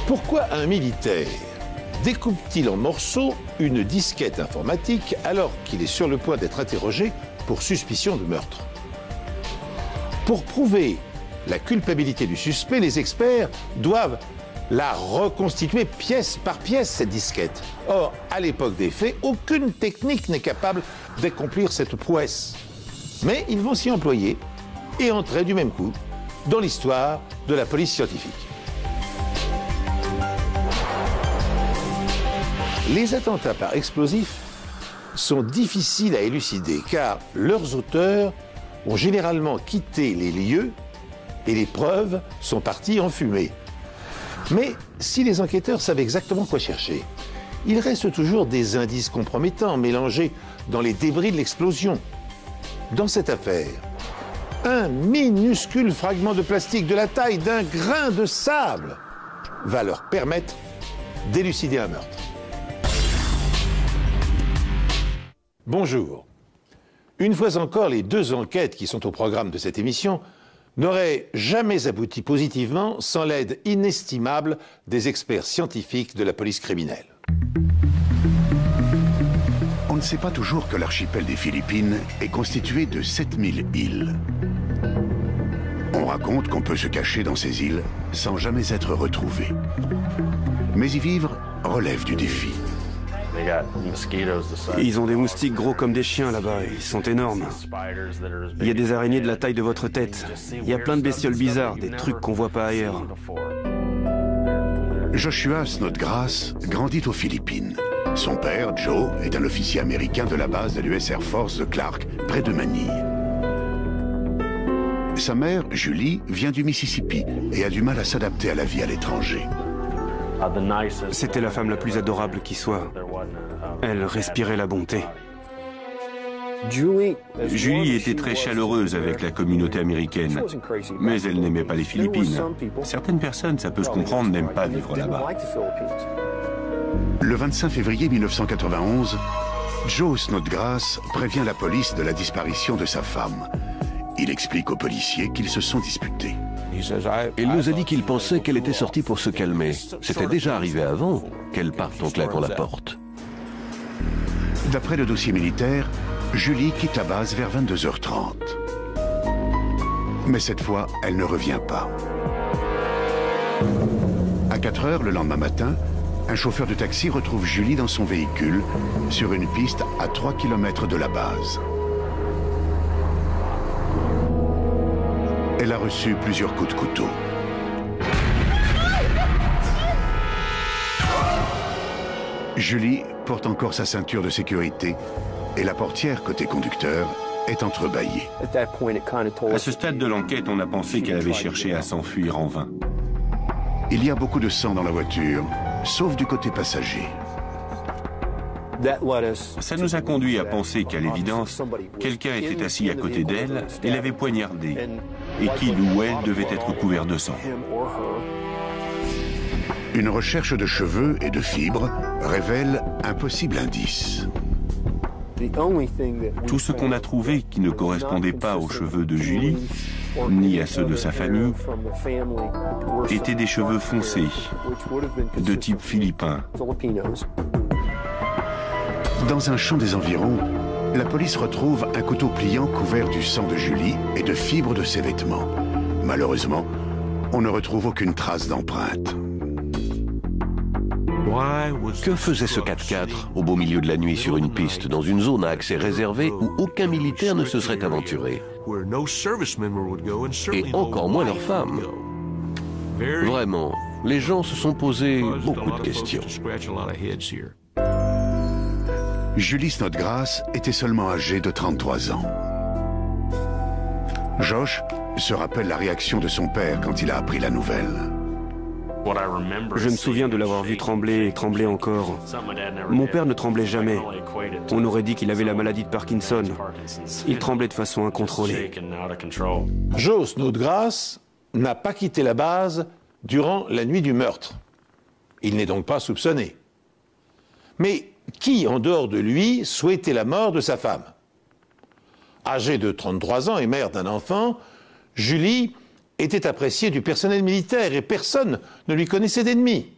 Pourquoi un militaire découpe-t-il en morceaux une disquette informatique alors qu'il est sur le point d'être interrogé pour suspicion de meurtre? Pour prouver la culpabilité du suspect, les experts doivent la reconstituer pièce par pièce, cette disquette. Or, à l'époque des faits, aucune technique n'est capable d'accomplir cette prouesse. Mais ils vont s'y employer et entrer du même coup dans l'histoire de la police scientifique. Les attentats par explosifs sont difficiles à élucider car leurs auteurs ont généralement quitté les lieux et les preuves sont parties en fumée. Mais si les enquêteurs savent exactement quoi chercher, il reste toujours des indices compromettants mélangés dans les débris de l'explosion. Dans cette affaire, un minuscule fragment de plastique de la taille d'un grain de sable va leur permettre d'élucider un meurtre. Bonjour. Une fois encore, les deux enquêtes qui sont au programme de cette émission n'auraient jamais abouti positivement sans l'aide inestimable des experts scientifiques de la police criminelle. On ne sait pas toujours que l'archipel des Philippines est constitué de 7000 îles. On raconte qu'on peut se cacher dans ces îles sans jamais être retrouvé. Mais y vivre relève du défi. Ils ont des moustiques gros comme des chiens là-bas, ils sont énormes. Il y a des araignées de la taille de votre tête. Il y a plein de bestioles bizarres, des trucs qu'on voit pas ailleurs. Joshua Snodgrass grandit aux Philippines. Son père, Joe, est un officier américain de la base de l'US Air Force de Clark, près de Manille. Sa mère, Julie, vient du Mississippi et a du mal à s'adapter à la vie à l'étranger. C'était la femme la plus adorable qui soit. Elle respirait la bonté. Julie était très chaleureuse avec la communauté américaine, mais elle n'aimait pas les Philippines. Certaines personnes, ça peut se comprendre, n'aiment pas vivre là-bas. Le 25 février 1991, Joe Snodgrass prévient la police de la disparition de sa femme. Il explique aux policiers qu'ils se sont disputés. Il nous a dit qu'il pensait qu'elle était sortie pour se calmer. C'était déjà arrivé avant qu'elle parte en claquant la porte. D'après le dossier militaire, Julie quitte la base vers 22h30. Mais cette fois, elle ne revient pas. À 4h le lendemain matin, un chauffeur de taxi retrouve Julie dans son véhicule sur une piste à 3 km de la base. Elle a reçu plusieurs coups de couteau. Julie porte encore sa ceinture de sécurité et la portière côté conducteur est entrebâillée. À ce stade de l'enquête, on a pensé qu'elle avait cherché à s'enfuir en vain. Il y a beaucoup de sang dans la voiture, sauf du côté passager. Ça nous a conduit à penser qu'à l'évidence, quelqu'un était assis à côté d'elle et l'avait poignardée, et qu'il ou elle devait être couvert de sang. Une recherche de cheveux et de fibres révèle un possible indice. Tout ce qu'on a trouvé qui ne correspondait pas aux cheveux de Julie, ni à ceux de sa famille, étaient des cheveux foncés, de type philippin. Dans un champ des environs, la police retrouve un couteau pliant couvert du sang de Julie et de fibres de ses vêtements. Malheureusement, on ne retrouve aucune trace d'empreinte. Que faisait ce 4x4 au beau milieu de la nuit sur une piste, dans une zone à accès réservé où aucun militaire ne se serait aventuré? Et encore moins leurs femmes. Vraiment, les gens se sont posés beaucoup de questions. Julie Snodgrass était seulement âgée de 33 ans. Josh se rappelle la réaction de son père quand il a appris la nouvelle. Je me souviens de l'avoir vu trembler et trembler encore. Mon père ne tremblait jamais. On aurait dit qu'il avait la maladie de Parkinson. Il tremblait de façon incontrôlée. Joe Snodgrass n'a pas quitté la base durant la nuit du meurtre. Il n'est donc pas soupçonné. Mais qui, en dehors de lui, souhaitait la mort de sa femme? Âgée de 33 ans et mère d'un enfant, Julie était apprécié du personnel militaire et personne ne lui connaissait d'ennemi.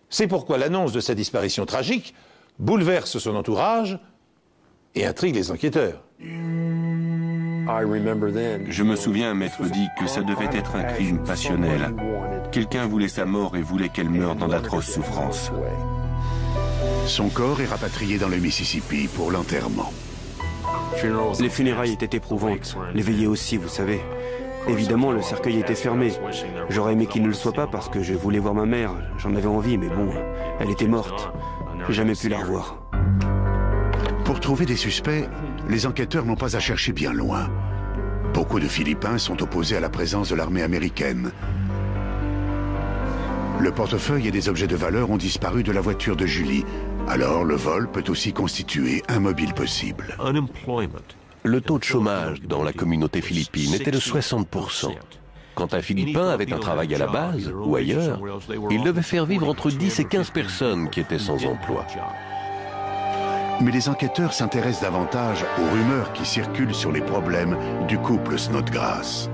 C'est pourquoi l'annonce de sa disparition tragique bouleverse son entourage et intrigue les enquêteurs. Je me souviens m'être dit que ça devait être un crime passionnel. Quelqu'un voulait sa mort et voulait qu'elle meure dans d'atroces souffrances. Son corps est rapatrié dans le Mississippi pour l'enterrement. Les funérailles étaient éprouvantes, les veillées aussi, vous savez. Évidemment, le cercueil était fermé. J'aurais aimé qu'il ne le soit pas parce que je voulais voir ma mère. J'en avais envie, mais bon, elle était morte. J'ai jamais pu la revoir. Pour trouver des suspects, les enquêteurs n'ont pas à chercher bien loin. Beaucoup de Philippins sont opposés à la présence de l'armée américaine. Le portefeuille et des objets de valeur ont disparu de la voiture de Julie. Alors, le vol peut aussi constituer un mobile possible. Le taux de chômage dans la communauté philippine était de 60%. Quand un Philippin avait un travail à la base ou ailleurs, il devait faire vivre entre 10 et 15 personnes qui étaient sans emploi. Mais les enquêteurs s'intéressent davantage aux rumeurs qui circulent sur les problèmes du couple Snodgrass.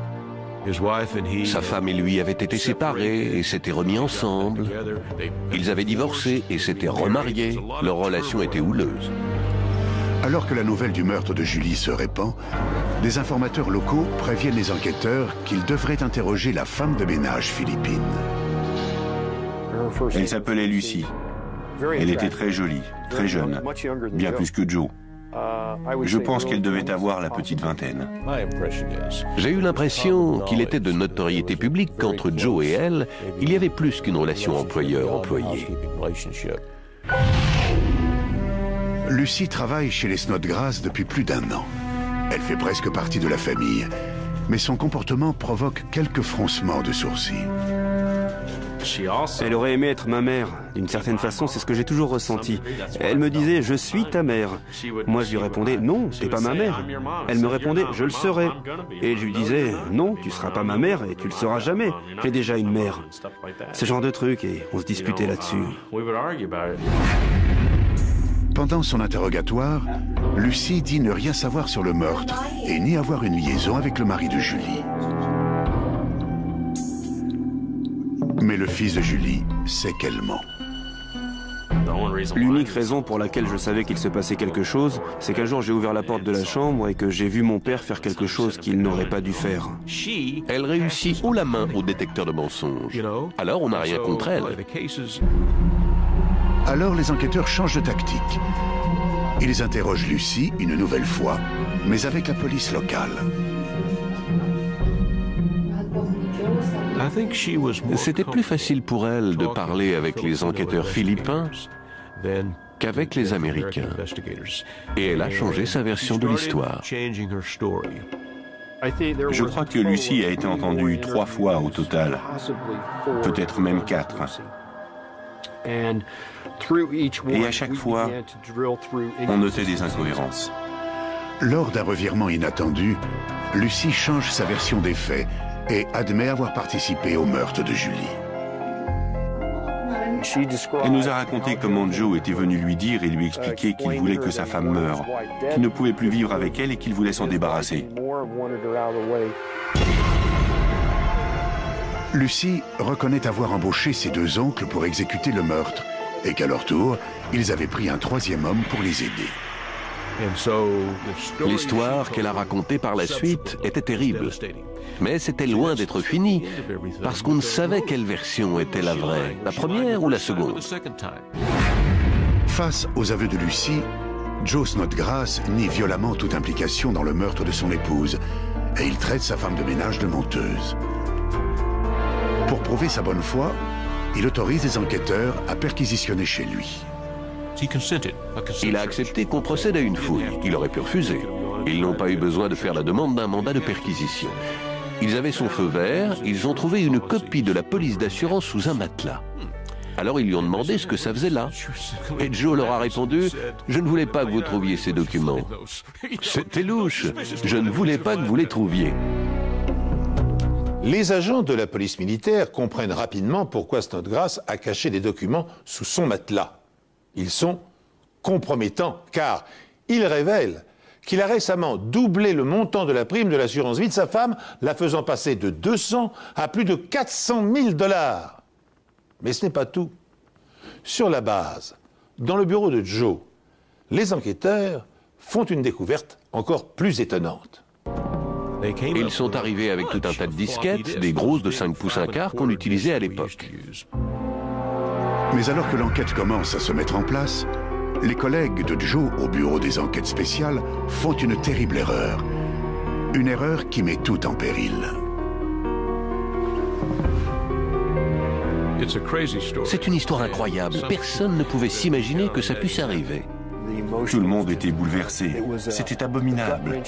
Sa femme et lui avaient été séparés et s'étaient remis ensemble. Ils avaient divorcé et s'étaient remariés. Leur relation était houleuse. Alors que la nouvelle du meurtre de Julie se répand, des informateurs locaux préviennent les enquêteurs qu'ils devraient interroger la femme de ménage philippine. Elle s'appelait Lucy. Elle était très jolie, très jeune, bien plus que Joe. Je pense qu'elle devait avoir la petite vingtaine. J'ai eu l'impression qu'il était de notoriété publique qu'entre Joe et elle, il y avait plus qu'une relation employeur-employé. Lucy travaille chez les Snodgrass depuis plus d'1 an. Elle fait presque partie de la famille, mais son comportement provoque quelques froncements de sourcils. Elle aurait aimé être ma mère. D'une certaine façon, c'est ce que j'ai toujours ressenti. Elle me disait « Je suis ta mère ». Moi, je lui répondais « Non, t'es pas ma mère ». Elle me répondait « Je le serai ». Et je lui disais « Non, tu seras pas ma mère et tu le seras jamais. J'ai déjà une mère ». Ce genre de truc, et on se disputait là-dessus. Pendant son interrogatoire, Lucy dit ne rien savoir sur le meurtre et ni avoir une liaison avec le mari de Julie. Mais le fils de Julie sait qu'elle ment. L'unique raison pour laquelle je savais qu'il se passait quelque chose, c'est qu'un jour j'ai ouvert la porte de la chambre et que j'ai vu mon père faire quelque chose qu'il n'aurait pas dû faire. Elle réussit haut la main au détecteur de mensonges. Alors on n'a rien contre elle. Alors les enquêteurs changent de tactique. Ils interrogent Lucy une nouvelle fois, mais avec la police locale. C'était plus facile pour elle de parler avec les enquêteurs philippins qu'avec les Américains. Et elle a changé sa version de l'histoire. Je crois que Lucy a été entendue 3 fois au total, peut-être même 4. Et à chaque fois, on notait des incohérences. Lors d'un revirement inattendu, Lucy change sa version des faits et admet avoir participé au meurtre de Julie. Elle nous a raconté comment Joe était venu lui dire et lui expliquer qu'il voulait que sa femme meure, qu'il ne pouvait plus vivre avec elle et qu'il voulait s'en débarrasser. Lucy reconnaît avoir embauché ses 2 oncles pour exécuter le meurtre et qu'à leur tour, ils avaient pris un 3e homme pour les aider. L'histoire qu'elle a racontée par la suite était terrible. Mais c'était loin d'être fini, parce qu'on ne savait quelle version était la vraie, la première ou la seconde. Face aux aveux de Lucy, Joe Snodgrass nie violemment toute implication dans le meurtre de son épouse et il traite sa femme de ménage de menteuse. Pour prouver sa bonne foi, il autorise les enquêteurs à perquisitionner chez lui. Il a accepté qu'on procède à une fouille. Il aurait pu refuser. Ils n'ont pas eu besoin de faire la demande d'un mandat de perquisition. Ils avaient son feu vert, ils ont trouvé une copie de la police d'assurance sous un matelas. Alors ils lui ont demandé ce que ça faisait là. Et Joe leur a répondu « Je ne voulais pas que vous trouviez ces documents. » C'était louche. Je ne voulais pas que vous les trouviez. Les agents de la police militaire comprennent rapidement pourquoi Snodgrass a caché des documents sous son matelas. Ils sont compromettants, car ils révèlent qu'il a récemment doublé le montant de la prime de l'assurance vie de sa femme, la faisant passer de 200 à plus de 400 000 $. Mais ce n'est pas tout. Sur la base, dans le bureau de Joe, les enquêteurs font une découverte encore plus étonnante. Ils sont arrivés avec tout un tas de disquettes, des grosses de 5 pouces 1 quart qu'on utilisait à l'époque. Mais alors que l'enquête commence à se mettre en place, les collègues de Joe au bureau des enquêtes spéciales font une terrible erreur. Une erreur qui met tout en péril. C'est une histoire incroyable. Personne ne pouvait s'imaginer que ça puisse arriver. Tout le monde était bouleversé. C'était abominable,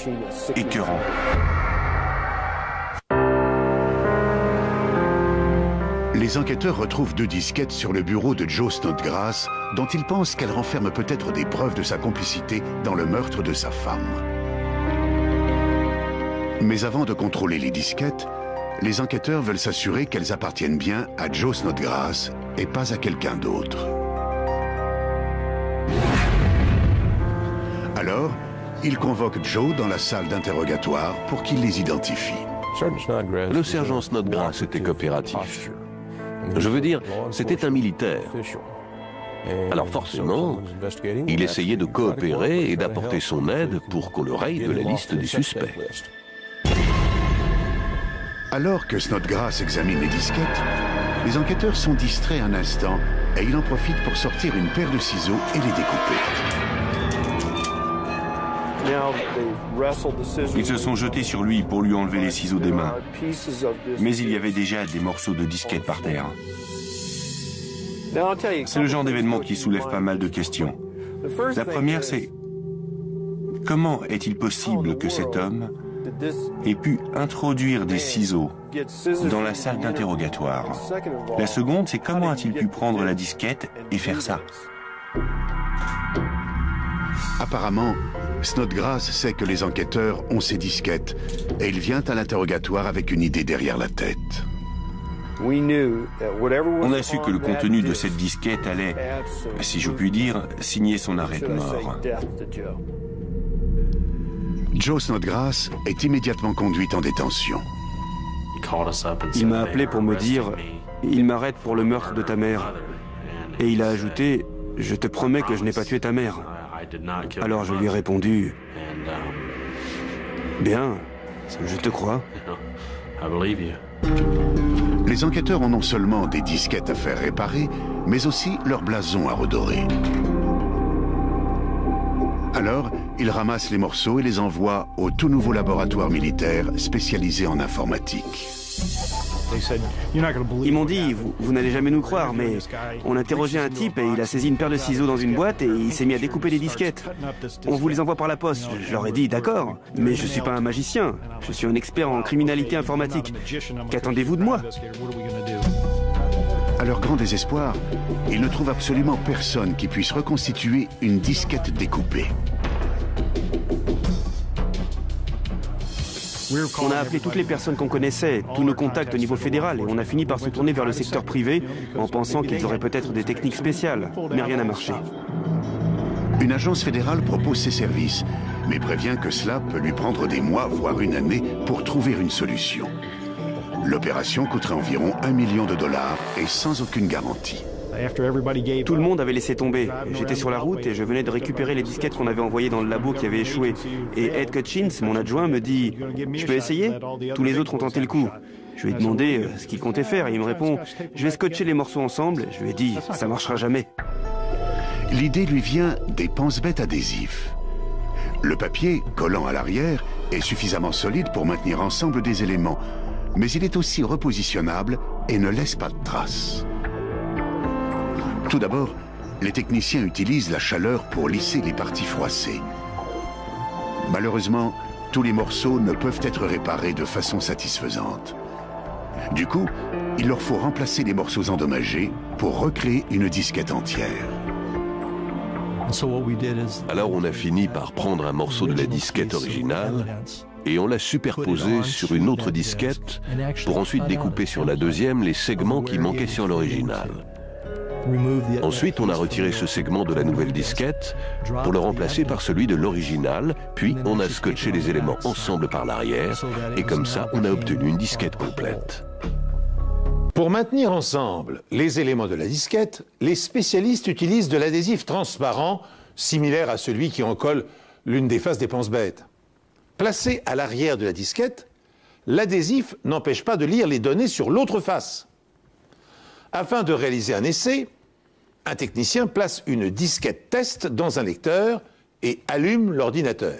écœurant. Les enquêteurs retrouvent 2 disquettes sur le bureau de Joe Snodgrass, dont ils pensent qu'elles renferment peut-être des preuves de sa complicité dans le meurtre de sa femme. Mais avant de contrôler les disquettes, les enquêteurs veulent s'assurer qu'elles appartiennent bien à Joe Snodgrass et pas à quelqu'un d'autre. Alors, ils convoquent Joe dans la salle d'interrogatoire pour qu'il les identifie. Le sergent Snodgrass était coopératif. Je veux dire, c'était un militaire. Alors forcément, il essayait de coopérer et d'apporter son aide pour qu'on le raye de la liste des suspects. Alors que Snodgrass examine les disquettes, les enquêteurs sont distraits un instant et il en profite pour sortir une paire de ciseaux et les découper. Ils se sont jetés sur lui pour lui enlever les ciseaux des mains. Mais il y avait déjà des morceaux de disquettes par terre. C'est le genre d'événement qui soulève pas mal de questions. La première, c'est comment est-il possible que cet homme ait pu introduire des ciseaux dans la salle d'interrogatoire? La seconde, c'est comment a-t-il pu prendre la disquette et faire ça? Apparemment, Snodgrass sait que les enquêteurs ont ces disquettes et il vient à l'interrogatoire avec une idée derrière la tête. On a su que le contenu de cette disquette allait, si je puis dire, signer son arrêt de mort. Joe Snodgrass est immédiatement conduit en détention. Il m'a appelé pour me dire « Il m'arrête pour le meurtre de ta mère ». Et il a ajouté « Je te promets que je n'ai pas tué ta mère ». Alors je lui ai répondu « Bien, je te crois ». Les enquêteurs ont non seulement des disquettes à faire réparer, mais aussi leur blason à redorer. Alors, ils ramassent les morceaux et les envoient au tout nouveau laboratoire militaire spécialisé en informatique. Ils m'ont dit, vous n'allez jamais nous croire, mais on interrogeait un type et il a saisi une paire de ciseaux dans une boîte et il s'est mis à découper les disquettes. On vous les envoie par la poste. Je leur ai dit, d'accord, mais je ne suis pas un magicien. Je suis un expert en criminalité informatique. Qu'attendez-vous de moi? À leur grand désespoir, ils ne trouvent absolument personne qui puisse reconstituer une disquette découpée. On a appelé toutes les personnes qu'on connaissait, tous nos contacts au niveau fédéral, et on a fini par se tourner vers le secteur privé en pensant qu'ils auraient peut-être des techniques spéciales, mais rien n'a marché. Une agence fédérale propose ses services, mais prévient que cela peut lui prendre des mois, voire une année, pour trouver une solution. L'opération coûterait environ $1 million et sans aucune garantie. Tout le monde avait laissé tomber. J'étais sur la route et je venais de récupérer les disquettes qu'on avait envoyées dans le labo qui avait échoué. Et Ed Cutchins, mon adjoint, me dit « Je peux essayer ?» Tous les autres ont tenté le coup. Je lui ai demandé ce qu'il comptait faire et il me répond « Je vais scotcher les morceaux ensemble. » Je lui ai dit « Ça marchera jamais. » L'idée lui vient des pense-bêtes adhésifs. Le papier, collant à l'arrière, est suffisamment solide pour maintenir ensemble des éléments, mais il est aussi repositionnable et ne laisse pas de traces. Tout d'abord, les techniciens utilisent la chaleur pour lisser les parties froissées. Malheureusement, tous les morceaux ne peuvent être réparés de façon satisfaisante. Du coup, il leur faut remplacer les morceaux endommagés pour recréer une disquette entière. Alors on a fini par prendre un morceau de la disquette originale et on l'a superposé sur une autre disquette pour ensuite découper sur la deuxième les segments qui manquaient sur l'original. Ensuite, on a retiré ce segment de la nouvelle disquette pour le remplacer par celui de l'original, puis on a scotché les éléments ensemble par l'arrière, et comme ça, on a obtenu une disquette complète. Pour maintenir ensemble les éléments de la disquette, les spécialistes utilisent de l'adhésif transparent, similaire à celui qui en colle l'une des faces des pense-bêtes. Placé à l'arrière de la disquette, l'adhésif n'empêche pas de lire les données sur l'autre face. Afin de réaliser un essai, un technicien place une disquette test dans un lecteur et allume l'ordinateur.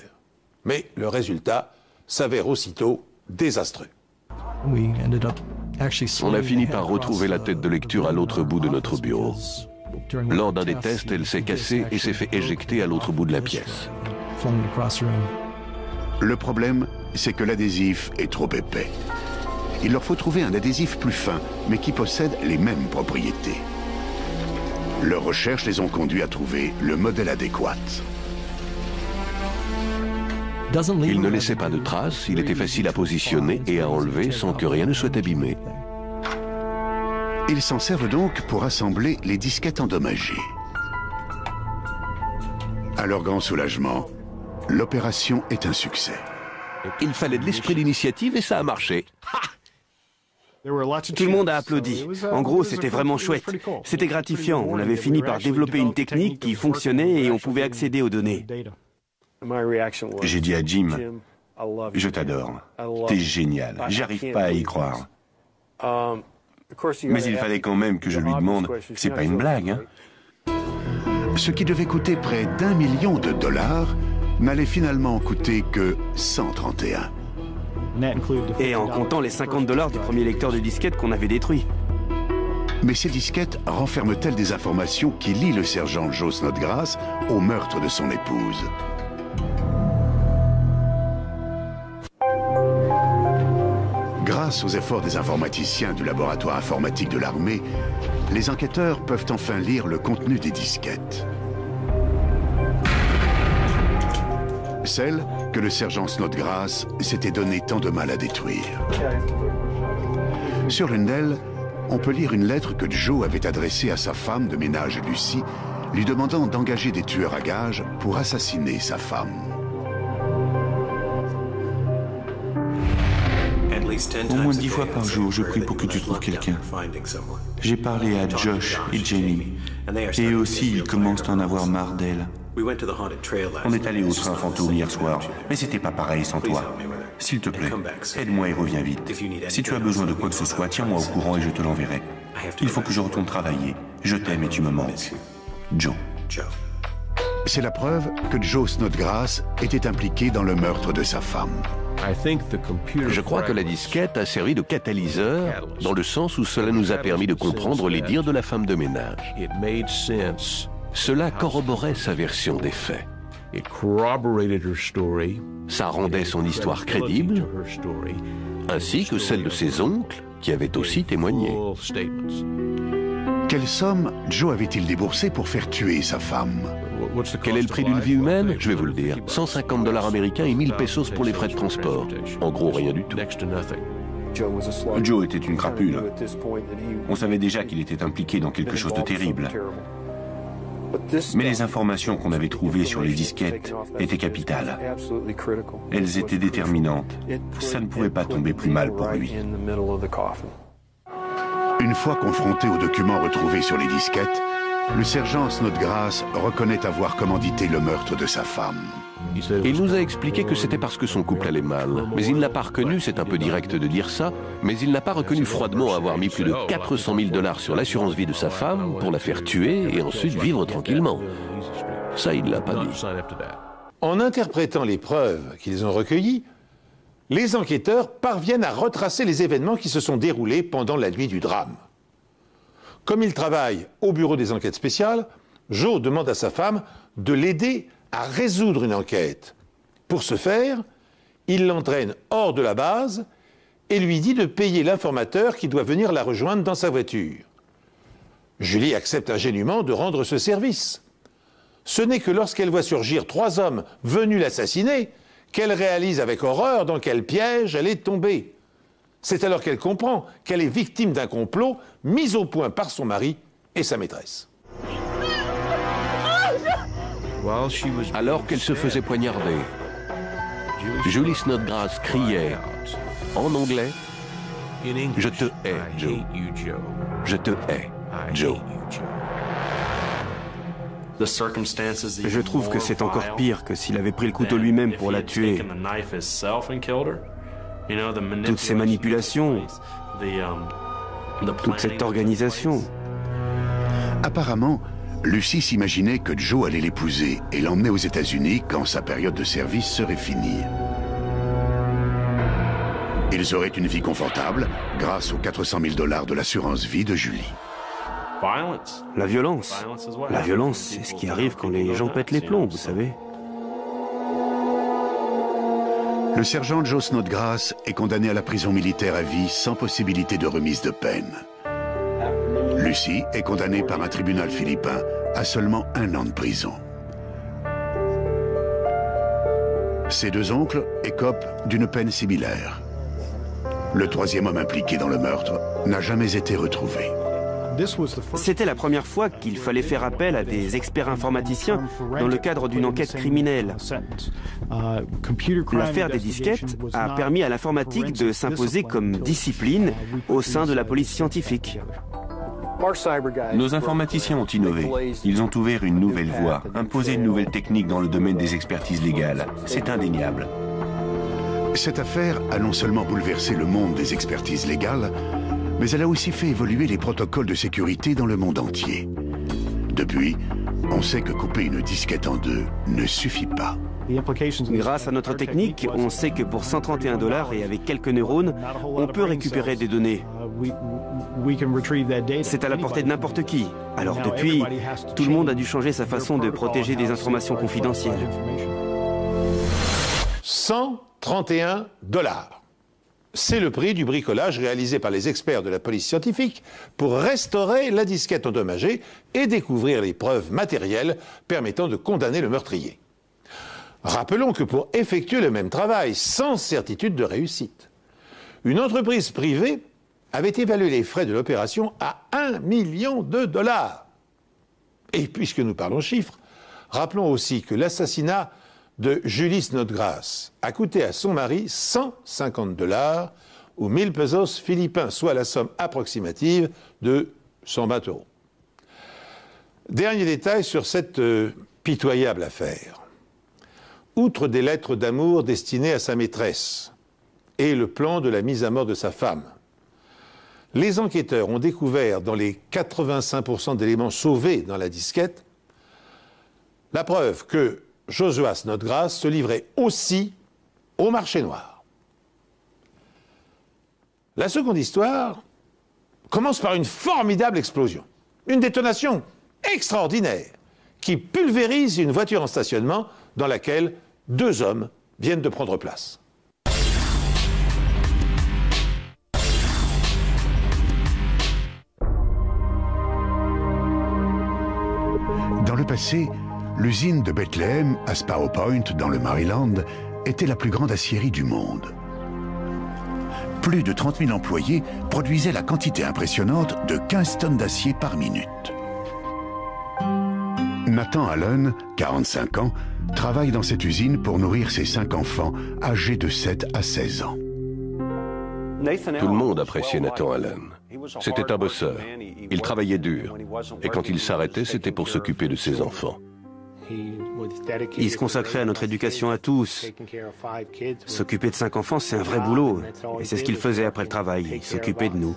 Mais le résultat s'avère aussitôt désastreux. On a fini par retrouver la tête de lecture à l'autre bout de notre bureau. Lors d'un des tests, elle s'est cassée et s'est fait éjecter à l'autre bout de la pièce. Le problème, c'est que l'adhésif est trop épais. Il leur faut trouver un adhésif plus fin, mais qui possède les mêmes propriétés. Leurs recherches les ont conduits à trouver le modèle adéquat. Il ne laissait pas de traces, il était facile à positionner et à enlever sans que rien ne soit abîmé. Ils s'en servent donc pour assembler les disquettes endommagées. À leur grand soulagement, l'opération est un succès. Il fallait de l'esprit d'initiative et ça a marché. Tout le monde a applaudi. En gros, c'était vraiment chouette. C'était gratifiant. On avait fini par développer une technique qui fonctionnait et on pouvait accéder aux données. J'ai dit à Jim, je t'adore, t'es génial, j'arrive pas à y croire. Mais il fallait quand même que je lui demande, c'est pas une blague, hein? Ce qui devait coûter près d'1 million de dollars n'allait finalement coûter que 131. Et en comptant les $50 du premier lecteur de disquette qu'on avait détruit. Mais ces disquettes renferment-elles des informations qui lient le sergent Joe Snodgrass au meurtre de son épouse? Grâce aux efforts des informaticiens du laboratoire informatique de l'armée, les enquêteurs peuvent enfin lire le contenu des disquettes. Celle que le sergent Snodgrass s'était donné tant de mal à détruire. Sur l'une d'elles, on peut lire une lettre que Joe avait adressée à sa femme de ménage Lucy, lui demandant d'engager des tueurs à gages pour assassiner sa femme. Au moins 10 fois par jour, je prie pour que tu trouves quelqu'un. J'ai parlé à Josh et Jamie, et eux aussi, ils commencent à en avoir marre d'elle. On est allé au train fantôme hier soir, mais c'était pas pareil sans toi. S'il te plaît, aide-moi et reviens vite. Si tu as besoin de quoi que ce soit, tiens-moi au courant et je te l'enverrai. Il faut que je retourne travailler. Je t'aime et tu me manques. Joe. C'est la preuve que Joe Snodgrass était impliqué dans le meurtre de sa femme. Je crois que la disquette a servi de catalyseur, dans le sens où cela nous a permis de comprendre les dires de la femme de ménage. Cela corroborait sa version des faits. Ça rendait son histoire crédible, ainsi que celle de ses oncles, qui avaient aussi témoigné. Quelle somme Joe avait-il déboursé pour faire tuer sa femme? Quel est le prix d'une vie humaine? Je vais vous le dire. 150 $ américains et 1000 pesos pour les frais de transport. En gros, rien du tout. Joe était une crapule. On savait déjà qu'il était impliqué dans quelque chose de terrible. Mais les informations qu'on avait trouvées sur les disquettes étaient capitales. Elles étaient déterminantes. Ça ne pouvait pas tomber plus mal pour lui. Une fois confronté aux documents retrouvés sur les disquettes, le sergent Snodgrass reconnaît avoir commandité le meurtre de sa femme. Il nous a expliqué que c'était parce que son couple allait mal. Mais il n'a pas reconnu, c'est un peu direct de dire ça, mais il n'a pas reconnu froidement avoir mis plus de 400 000 $ sur l'assurance vie de sa femme pour la faire tuer et ensuite vivre tranquillement. Ça, il ne l'a pas dit. En interprétant les preuves qu'ils ont recueillies, les enquêteurs parviennent à retracer les événements qui se sont déroulés pendant la nuit du drame. Comme il travaille au bureau des enquêtes spéciales, Joe demande à sa femme de l'aider à résoudre une enquête. Pour ce faire, il l'entraîne hors de la base et lui dit de payer l'informateur qui doit venir la rejoindre dans sa voiture. Julie accepte ingénument de rendre ce service. Ce n'est que lorsqu'elle voit surgir 3 hommes venus l'assassiner qu'elle réalise avec horreur dans quel piège elle est tombée. C'est alors qu'elle comprend qu'elle est victime d'un complot mis au point par son mari et sa maîtresse. Alors qu'elle se faisait poignarder, Julie Snodgrass criait en anglais « Je te hais, Joe. Je te hais, Joe. » Je trouve que c'est encore pire que s'il avait pris le couteau lui-même pour la tuer. Toutes ces manipulations, toute cette organisation. Apparemment, Lucy s'imaginait que Joe allait l'épouser et l'emmener aux États-Unis quand sa période de service serait finie. Ils auraient une vie confortable grâce aux 400 000 $ de l'assurance vie de Julie. La violence. La violence, c'est ce qui arrive quand les gens pètent les plombs, vous savez. Le sergent Joe Snodgrass est condamné à la prison militaire à vie sans possibilité de remise de peine. Lucy est condamnée par un tribunal philippin à seulement 1 an de prison. Ses 2 oncles écopent d'une peine similaire. Le 3e homme impliqué dans le meurtre n'a jamais été retrouvé. C'était la première fois qu'il fallait faire appel à des experts informaticiens dans le cadre d'une enquête criminelle. L'affaire des disquettes a permis à l'informatique de s'imposer comme discipline au sein de la police scientifique. Nos informaticiens ont innové. Ils ont ouvert une nouvelle voie, imposé une nouvelle technique dans le domaine des expertises légales. C'est indéniable. Cette affaire a non seulement bouleversé le monde des expertises légales, mais elle a aussi fait évoluer les protocoles de sécurité dans le monde entier. Depuis, on sait que couper une disquette en 2 ne suffit pas. Grâce à notre technique, on sait que pour 131 $ et avec quelques neurones, on peut récupérer des données. C'est à la portée de n'importe qui. Alors depuis, tout le monde a dû changer sa façon de protéger des informations confidentielles. 131 $. C'est le prix du bricolage réalisé par les experts de la police scientifique pour restaurer la disquette endommagée et découvrir les preuves matérielles permettant de condamner le meurtrier. Rappelons que pour effectuer le même travail sans certitude de réussite, une entreprise privée avait évalué les frais de l'opération à 1 million de $. Et puisque nous parlons chiffres, rappelons aussi que l'assassinat de Julie Snodgrass a coûté à son mari 150 $ ou 1000 pesos philippins, soit la somme approximative de 120 €. Dernier détail sur cette pitoyable affaire. Outre des lettres d'amour destinées à sa maîtresse et le plan de la mise à mort de sa femme, les enquêteurs ont découvert dans les 85% d'éléments sauvés dans la disquette la preuve que Joshua Snodgrass se livrait aussi au marché noir. La seconde histoire commence par une formidable explosion, une détonation extraordinaire qui pulvérise une voiture en stationnement dans laquelle 2 hommes viennent de prendre place. Dans le passé, l'usine de Bethlehem, à Sparrow Point, dans le Maryland, était la plus grande aciérie du monde. Plus de 30 000 employés produisaient la quantité impressionnante de 15 tonnes d'acier par minute. Nathan Allen, 45 ans, travaille dans cette usine pour nourrir ses 5 enfants âgés de 7 à 16 ans. Tout le monde appréciait Nathan Allen. C'était un bosseur. Il travaillait dur. Et quand il s'arrêtait, c'était pour s'occuper de ses enfants. Il se consacrait à notre éducation à tous. S'occuper de 5 enfants, c'est un vrai boulot. Et c'est ce qu'il faisait après le travail. Il s'occupait de nous.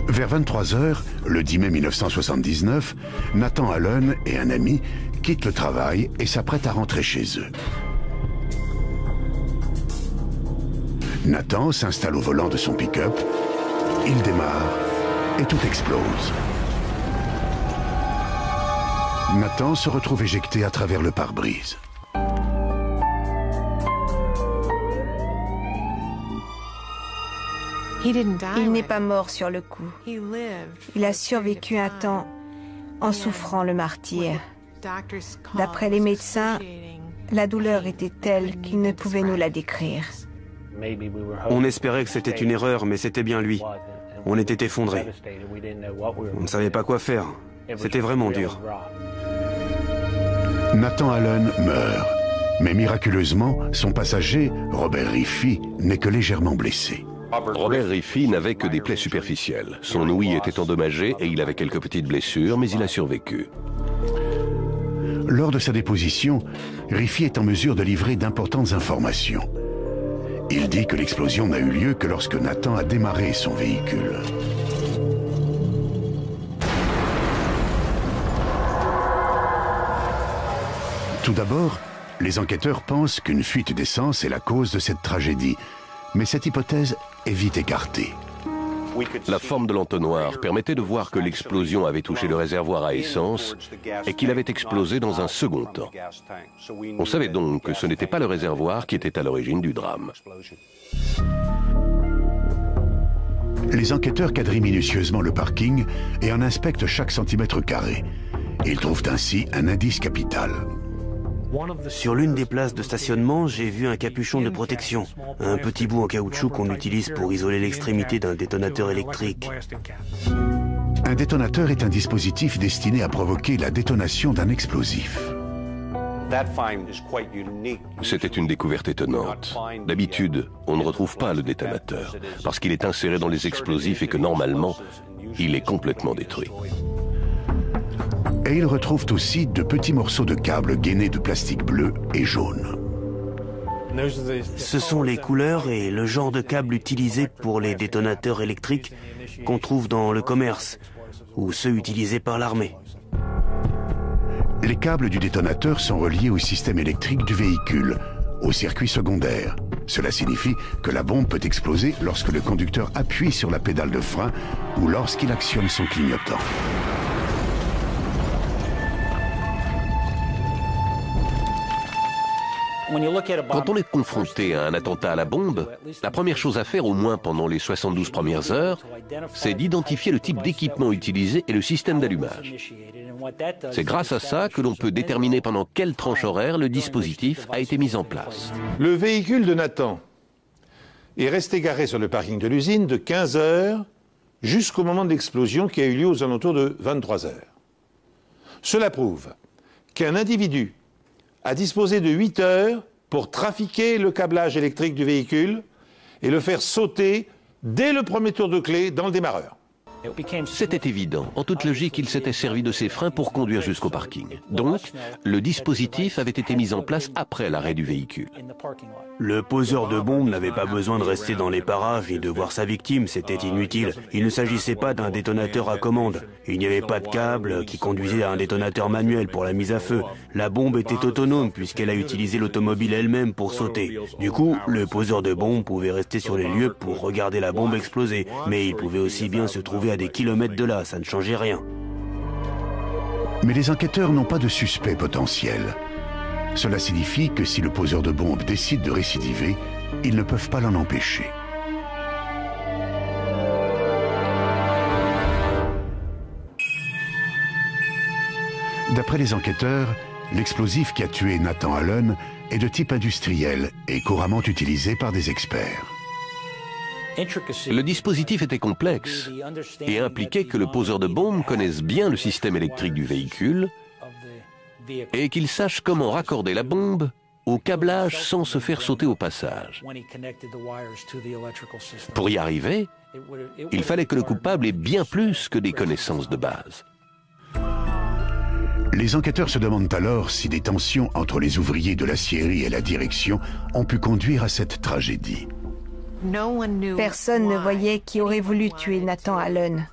Vers 23 h, le 10 mai 1979, Nathan Allen et un ami quittent le travail et s'apprêtent à rentrer chez eux. Nathan s'installe au volant de son pick-up, il démarre et tout explose. Nathan se retrouve éjecté à travers le pare-brise. Il n'est pas mort sur le coup. Il a survécu un temps en souffrant le martyre. D'après les médecins, la douleur était telle qu'ils ne pouvaient nous la décrire. On espérait que c'était une erreur, mais c'était bien lui. On était effondrés. On ne savait pas quoi faire. C'était vraiment dur. Nathan Allen meurt, mais miraculeusement, son passager, Robert Riffy, n'est que légèrement blessé. Robert Riffy n'avait que des plaies superficielles. Son ouïe était endommagée et il avait quelques petites blessures, mais il a survécu. Lors de sa déposition, Riffy est en mesure de livrer d'importantes informations. Il dit que l'explosion n'a eu lieu que lorsque Nathan a démarré son véhicule. Tout d'abord, les enquêteurs pensent qu'une fuite d'essence est la cause de cette tragédie, mais cette hypothèse est vite écartée. La forme de l'entonnoir permettait de voir que l'explosion avait touché le réservoir à essence et qu'il avait explosé dans un second temps. On savait donc que ce n'était pas le réservoir qui était à l'origine du drame. Les enquêteurs quadrillent minutieusement le parking et en inspectent chaque centimètre carré. Ils trouvent ainsi un indice capital. Sur l'une des places de stationnement, j'ai vu un capuchon de protection, un petit bout en caoutchouc qu'on utilise pour isoler l'extrémité d'un détonateur électrique. Un détonateur est un dispositif destiné à provoquer la détonation d'un explosif. C'était une découverte étonnante. D'habitude, on ne retrouve pas le détonateur, parce qu'il est inséré dans les explosifs et que normalement, il est complètement détruit. Et ils retrouvent aussi de petits morceaux de câbles gainés de plastique bleu et jaune. Ce sont les couleurs et le genre de câbles utilisés pour les détonateurs électriques qu'on trouve dans le commerce, ou ceux utilisés par l'armée. Les câbles du détonateur sont reliés au système électrique du véhicule, au circuit secondaire. Cela signifie que la bombe peut exploser lorsque le conducteur appuie sur la pédale de frein ou lorsqu'il actionne son clignotant. Quand on est confronté à un attentat à la bombe, la première chose à faire, au moins pendant les 72 premières heures, c'est d'identifier le type d'équipement utilisé et le système d'allumage. C'est grâce à ça que l'on peut déterminer pendant quelle tranche horaire le dispositif a été mis en place. Le véhicule de Nathan est resté garé sur le parking de l'usine de 15 heures jusqu'au moment de l'explosion qui a eu lieu aux alentours de 23 heures. Cela prouve qu'un individu a disposé de 8 heures pour trafiquer le câblage électrique du véhicule et le faire sauter dès le premier tour de clé dans le démarreur. C'était évident. En toute logique, il s'était servi de ses freins pour conduire jusqu'au parking. Donc, le dispositif avait été mis en place après l'arrêt du véhicule. Le poseur de bombe n'avait pas besoin de rester dans les parages et de voir sa victime, c'était inutile. Il ne s'agissait pas d'un détonateur à commande. Il n'y avait pas de câble qui conduisait à un détonateur manuel pour la mise à feu. La bombe était autonome puisqu'elle a utilisé l'automobile elle-même pour sauter. Du coup, le poseur de bombe pouvait rester sur les lieux pour regarder la bombe exploser. Mais il pouvait aussi bien se trouver à des kilomètres de là, ça ne changeait rien. Mais les enquêteurs n'ont pas de suspect potentiel. Cela signifie que si le poseur de bombe décide de récidiver, ils ne peuvent pas l'en empêcher. D'après les enquêteurs, l'explosif qui a tué Nathan Allen est de type industriel et couramment utilisé par des experts. Le dispositif était complexe et impliquait que le poseur de bombe connaisse bien le système électrique du véhicule et qu'il sache comment raccorder la bombe au câblage sans se faire sauter au passage. Pour y arriver, il fallait que le coupable ait bien plus que des connaissances de base. Les enquêteurs se demandent alors si des tensions entre les ouvriers de l'aciérie et la direction ont pu conduire à cette tragédie. Personne ne voyait qui aurait voulu tuer Nathan Allen.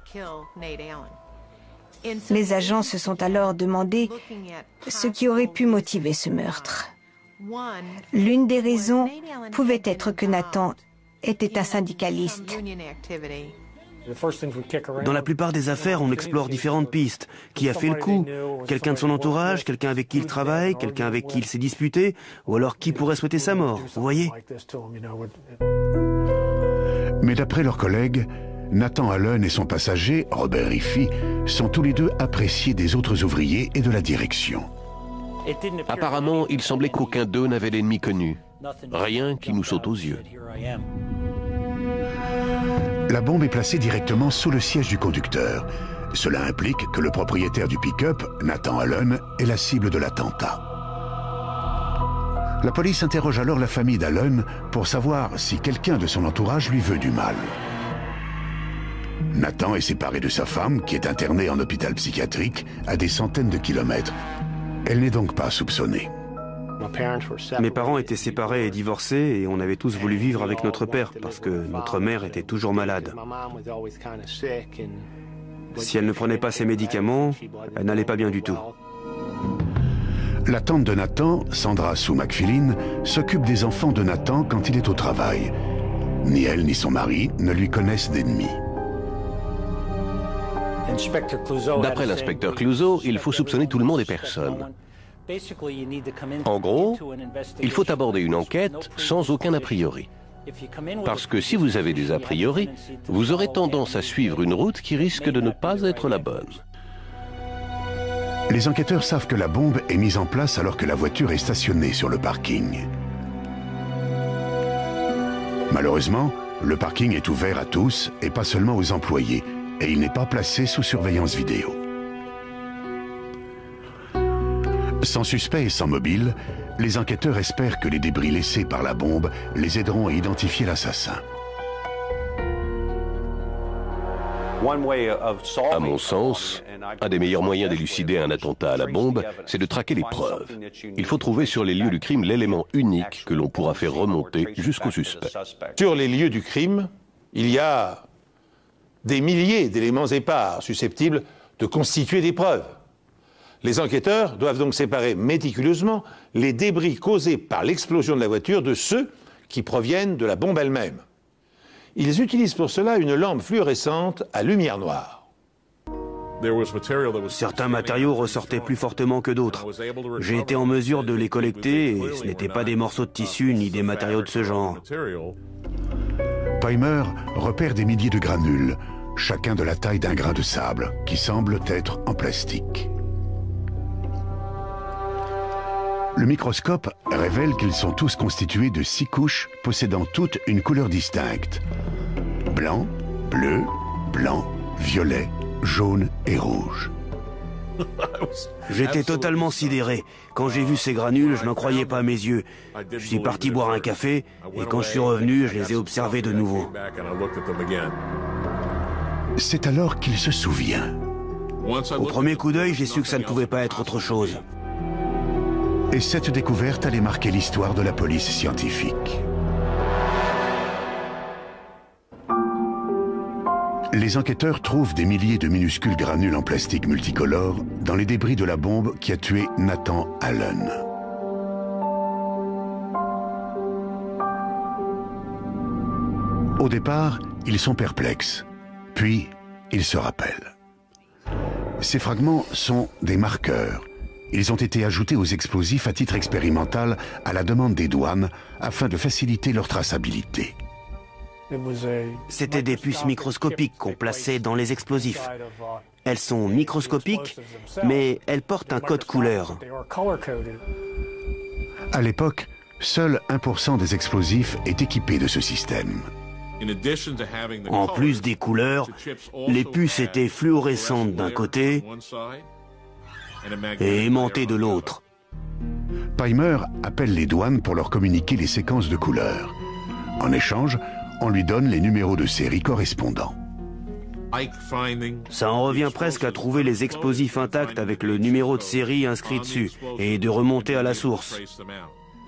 Les agents se sont alors demandé ce qui aurait pu motiver ce meurtre. L'une des raisons pouvait être que Nathan était un syndicaliste. Dans la plupart des affaires, on explore différentes pistes. Qui a fait le coup? Quelqu'un de son entourage, quelqu'un avec qui il travaille, quelqu'un avec qui il s'est disputé, ou alors qui pourrait souhaiter sa mort, vous voyez? Mais d'après leurs collègues, Nathan Allen et son passager, Robert Riffy, sont tous les deux appréciés des autres ouvriers et de la direction. Apparemment, il semblait qu'aucun d'eux n'avait l'ennemi connu. Rien qui nous saute aux yeux. La bombe est placée directement sous le siège du conducteur. Cela implique que le propriétaire du pick-up, Nathan Allen, est la cible de l'attentat. La police interroge alors la famille d'Allen pour savoir si quelqu'un de son entourage lui veut du mal. Nathan est séparé de sa femme, qui est internée en hôpital psychiatrique à des centaines de kilomètres. Elle n'est donc pas soupçonnée. Mes parents étaient séparés et divorcés et on avait tous voulu vivre avec notre père parce que notre mère était toujours malade. Si elle ne prenait pas ses médicaments, elle n'allait pas bien du tout. La tante de Nathan, Sandra Sue McFillin, s'occupe des enfants de Nathan quand il est au travail. Ni elle ni son mari ne lui connaissent d'ennemis. D'après l'inspecteur Clouseau, il faut soupçonner tout le monde et personne. En gros, il faut aborder une enquête sans aucun a priori. Parce que si vous avez des a priori, vous aurez tendance à suivre une route qui risque de ne pas être la bonne. Les enquêteurs savent que la bombe est mise en place alors que la voiture est stationnée sur le parking. Malheureusement, le parking est ouvert à tous et pas seulement aux employés, et il n'est pas placé sous surveillance vidéo. Sans suspect et sans mobile, les enquêteurs espèrent que les débris laissés par la bombe les aideront à identifier l'assassin. À mon sens, un des meilleurs moyens d'élucider un attentat à la bombe, c'est de traquer les preuves. Il faut trouver sur les lieux du crime l'élément unique que l'on pourra faire remonter jusqu'au suspect. Sur les lieux du crime, il y a des milliers d'éléments épars susceptibles de constituer des preuves. Les enquêteurs doivent donc séparer méticuleusement les débris causés par l'explosion de la voiture de ceux qui proviennent de la bombe elle-même. Ils utilisent pour cela une lampe fluorescente à lumière noire. Certains matériaux ressortaient plus fortement que d'autres. J'ai été en mesure de les collecter et ce n'étaient pas des morceaux de tissu ni des matériaux de ce genre. Peimer repère des milliers de granules, chacun de la taille d'un grain de sable, qui semblent être en plastique. Le microscope révèle qu'ils sont tous constitués de 6 couches possédant toutes une couleur distincte. Blanc, bleu, blanc, violet, jaune et rouge. J'étais totalement sidéré. Quand j'ai vu ces granules, je n'en croyais pas à mes yeux. Je suis parti boire un café et quand je suis revenu, je les ai observés de nouveau. C'est alors qu'il se souvient. Au premier coup d'œil, j'ai su que ça ne pouvait pas être autre chose. Et cette découverte allait marquer l'histoire de la police scientifique. Les enquêteurs trouvent des milliers de minuscules granules en plastique multicolores dans les débris de la bombe qui a tué Nathan Allen. Au départ, ils sont perplexes. Puis, ils se rappellent. Ces fragments sont des marqueurs. Ils ont été ajoutés aux explosifs à titre expérimental à la demande des douanes afin de faciliter leur traçabilité. C'était des puces microscopiques qu'on plaçait dans les explosifs. Elles sont microscopiques, mais elles portent un code couleur. À l'époque, seul 1% des explosifs est équipé de ce système. En plus des couleurs, les puces étaient fluorescentes d'un côté et aimantées de l'autre. Peimer appelle les douanes pour leur communiquer les séquences de couleurs. En échange, on lui donne les numéros de série correspondants. Ça en revient presque à trouver les explosifs intacts avec le numéro de série inscrit dessus et de remonter à la source.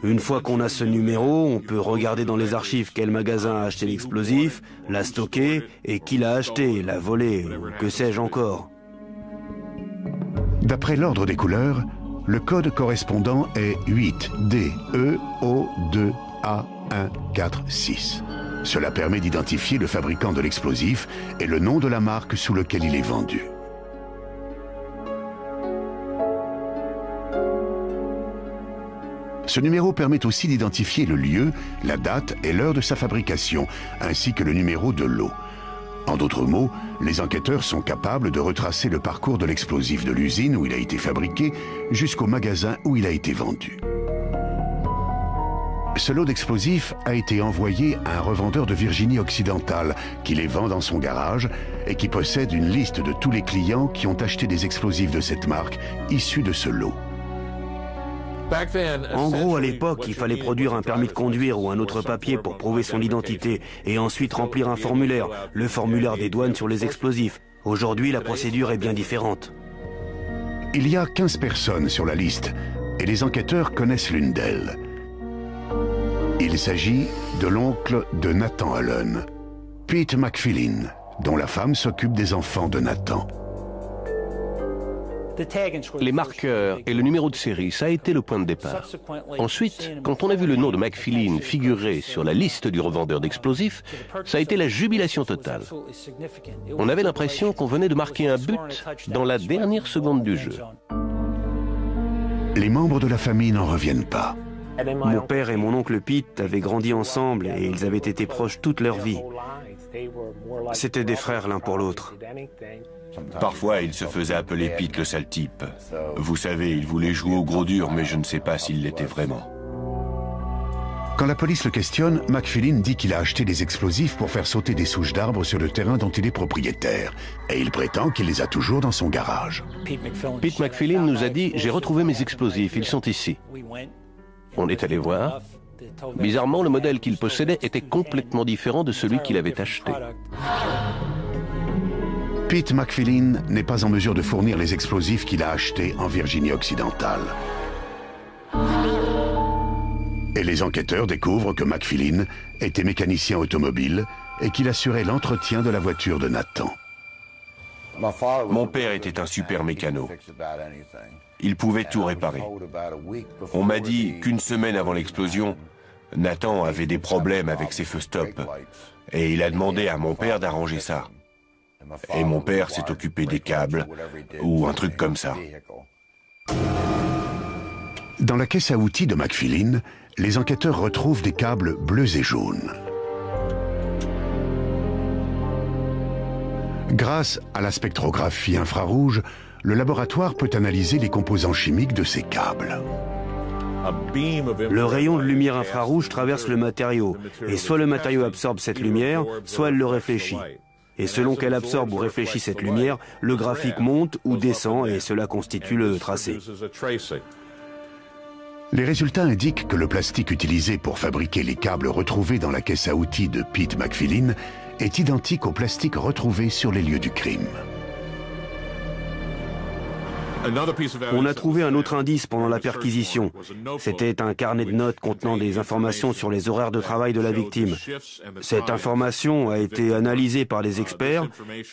Une fois qu'on a ce numéro, on peut regarder dans les archives quel magasin a acheté l'explosif, l'a stocké et qui l'a acheté, l'a volé, ou que sais-je encore. D'après l'ordre des couleurs, le code correspondant est 8DEO2A146. Cela permet d'identifier le fabricant de l'explosif et le nom de la marque sous lequel il est vendu. Ce numéro permet aussi d'identifier le lieu, la date et l'heure de sa fabrication, ainsi que le numéro de lot. En d'autres mots, les enquêteurs sont capables de retracer le parcours de l'explosif de l'usine où il a été fabriqué jusqu'au magasin où il a été vendu. Ce lot d'explosifs a été envoyé à un revendeur de Virginie occidentale qui les vend dans son garage et qui possède une liste de tous les clients qui ont acheté des explosifs de cette marque issus de ce lot. En gros, à l'époque, il fallait produire un permis de conduire ou un autre papier pour prouver son identité et ensuite remplir un formulaire, le formulaire des douanes sur les explosifs. Aujourd'hui, la procédure est bien différente. Il y a 15 personnes sur la liste et les enquêteurs connaissent l'une d'elles. Il s'agit de l'oncle de Nathan Allen, Pete McPhilin, dont la femme s'occupe des enfants de Nathan. Les marqueurs et le numéro de série, ça a été le point de départ. Ensuite, quand on a vu le nom de McPhilin figurer sur la liste du revendeur d'explosifs, ça a été la jubilation totale. On avait l'impression qu'on venait de marquer un but dans la dernière seconde du jeu. Les membres de la famille n'en reviennent pas. Mon père et mon oncle Pete avaient grandi ensemble et ils avaient été proches toute leur vie. C'étaient des frères l'un pour l'autre. Parfois, il se faisait appeler Pete le sale type. Vous savez, il voulait jouer au gros dur, mais je ne sais pas s'il l'était vraiment. Quand la police le questionne, McPhilin dit qu'il a acheté des explosifs pour faire sauter des souches d'arbres sur le terrain dont il est propriétaire. Et il prétend qu'il les a toujours dans son garage. Pete McPhilin nous a dit « J'ai retrouvé mes explosifs, ils sont ici ». On est allé voir. Bizarrement, le modèle qu'il possédait était complètement différent de celui qu'il avait acheté. Pete McPhilin n'est pas en mesure de fournir les explosifs qu'il a achetés en Virginie occidentale. Et les enquêteurs découvrent que McPhilin était mécanicien automobile et qu'il assurait l'entretien de la voiture de Nathan. Mon père était un super mécano. Il pouvait tout réparer. On m'a dit qu'une semaine avant l'explosion, Nathan avait des problèmes avec ses feux stop. Et il a demandé à mon père d'arranger ça. Et mon père s'est occupé des câbles, ou un truc comme ça. Dans la caisse à outils de McPhilin, les enquêteurs retrouvent des câbles bleus et jaunes. Grâce à la spectrographie infrarouge, le laboratoire peut analyser les composants chimiques de ces câbles. Le rayon de lumière infrarouge traverse le matériau, et soit le matériau absorbe cette lumière, soit elle le réfléchit. Et selon qu'elle absorbe ou réfléchit cette lumière, le graphique monte ou descend, et cela constitue le tracé. Les résultats indiquent que le plastique utilisé pour fabriquer les câbles retrouvés dans la caisse à outils de Pete McPhilin est identique au plastique retrouvé sur les lieux du crime. On a trouvé un autre indice pendant la perquisition. C'était un carnet de notes contenant des informations sur les horaires de travail de la victime. Cette information a été analysée par les experts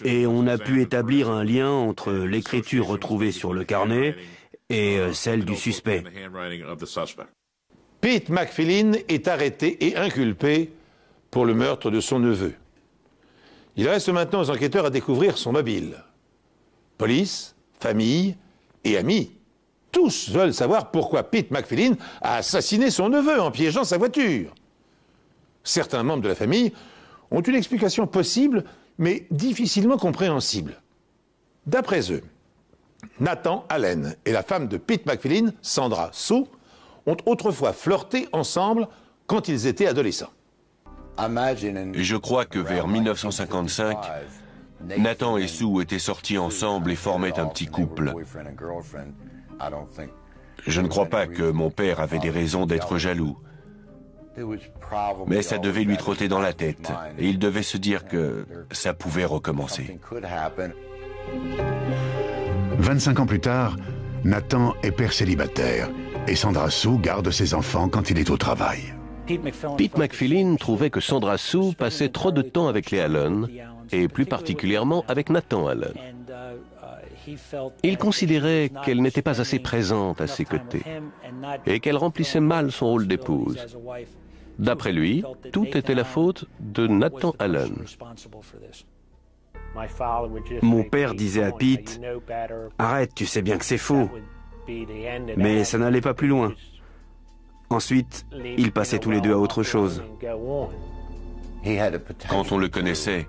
et on a pu établir un lien entre l'écriture retrouvée sur le carnet et celle du suspect. Pete McPhilin est arrêté et inculpé pour le meurtre de son neveu. Il reste maintenant aux enquêteurs à découvrir son mobile. Police, famille et amis, tous veulent savoir pourquoi Pete McPhilin a assassiné son neveu en piégeant sa voiture. Certains membres de la famille ont une explication possible, mais difficilement compréhensible. D'après eux, Nathan Allen et la femme de Pete McPhilin, Sandra Sue, ont autrefois flirté ensemble quand ils étaient adolescents. Je crois que vers 1955, Nathan et Sue étaient sortis ensemble et formaient un petit couple. Je ne crois pas que mon père avait des raisons d'être jaloux. Mais ça devait lui trotter dans la tête et il devait se dire que ça pouvait recommencer. 25 ans plus tard, Nathan est père célibataire et Sandra Sue garde ses enfants quand il est au travail. Pete McPhilin trouvait que Sandra Sue passait trop de temps avec les Allen, et plus particulièrement avec Nathan Allen. Il considérait qu'elle n'était pas assez présente à ses côtés, et qu'elle remplissait mal son rôle d'épouse. D'après lui, tout était la faute de Nathan Allen. Mon père disait à Pete, « Arrête, tu sais bien que c'est faux. » Mais ça n'allait pas plus loin. Ensuite, ils passaient tous les deux à autre chose. Quand on le connaissait,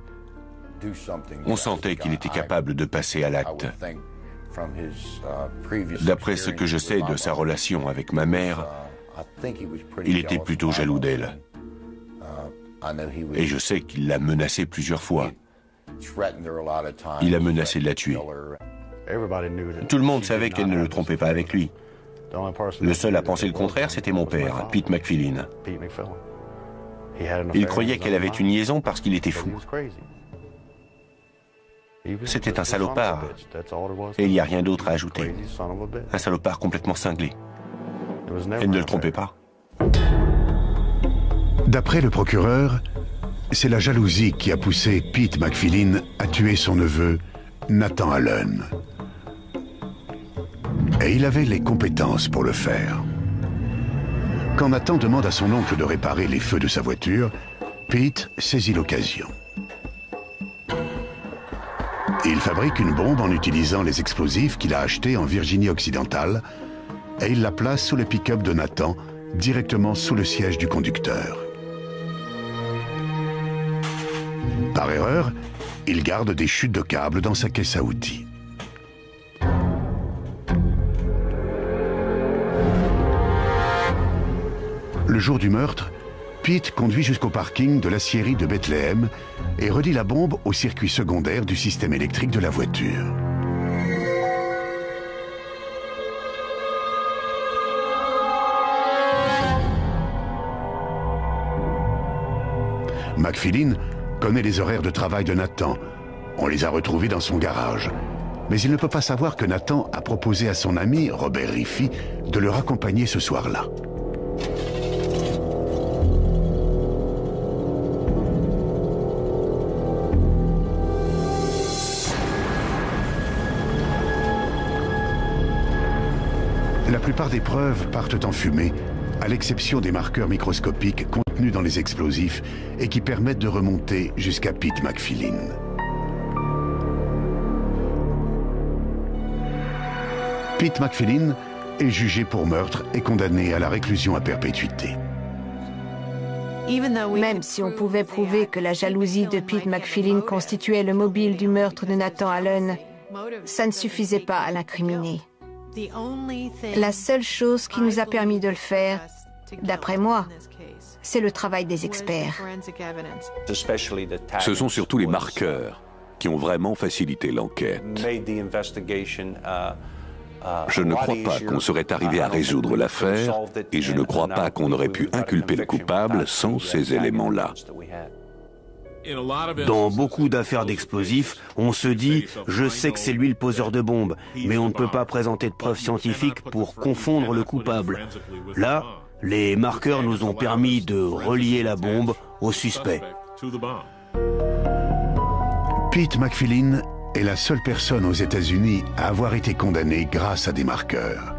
on sentait qu'il était capable de passer à l'acte. D'après ce que je sais de sa relation avec ma mère, Il était plutôt jaloux d'elle. Et je sais qu'il l'a menacée plusieurs fois. Il a menacé de la tuer. Tout le monde savait qu'elle ne le trompait pas avec lui. Le seul à penser le contraire, c'était mon père, Pete McPhilin. Il croyait qu'elle avait une liaison parce qu'il était fou. C'était un salopard. Et il n'y a rien d'autre à ajouter. Un salopard complètement cinglé. Elle ne le trompait pas. D'après le procureur, c'est la jalousie qui a poussé Pete McPhilin à tuer son neveu, Nathan Allen. Et il avait les compétences pour le faire. Quand Nathan demande à son oncle de réparer les feux de sa voiture, Pete saisit l'occasion. Il fabrique une bombe en utilisant les explosifs qu'il a achetés en Virginie occidentale et il la place sous le pick-up de Nathan, directement sous le siège du conducteur. Par erreur, il garde des chutes de câbles dans sa caisse à outils. Le jour du meurtre, Pete conduit jusqu'au parking de l'acierie de Bethléem et relie la bombe au circuit secondaire du système électrique de la voiture. McPhilin connaît les horaires de travail de Nathan. On les a retrouvés dans son garage. Mais il ne peut pas savoir que Nathan a proposé à son ami, Robert Riffy, de le raccompagner ce soir-là. La plupart des preuves partent en fumée, à l'exception des marqueurs microscopiques contenus dans les explosifs et qui permettent de remonter jusqu'à Pete McPhilin. Pete McPhilin est jugé pour meurtre et condamné à la réclusion à perpétuité. Même si on pouvait prouver que la jalousie de Pete McPhilin constituait le mobile du meurtre de Nathan Allen, ça ne suffisait pas à l'incriminer. La seule chose qui nous a permis de le faire, d'après moi, c'est le travail des experts. Ce sont surtout les marqueurs qui ont vraiment facilité l'enquête. Je ne crois pas qu'on serait arrivé à résoudre l'affaire et je ne crois pas qu'on aurait pu inculper le coupable sans ces éléments-là. Dans beaucoup d'affaires d'explosifs, on se dit « je sais que c'est lui le poseur de bombes », mais on ne peut pas présenter de preuves scientifiques pour confondre le coupable. Là, les marqueurs nous ont permis de relier la bombe au suspect. Pete McPhilin est la seule personne aux États-Unis à avoir été condamnée grâce à des marqueurs.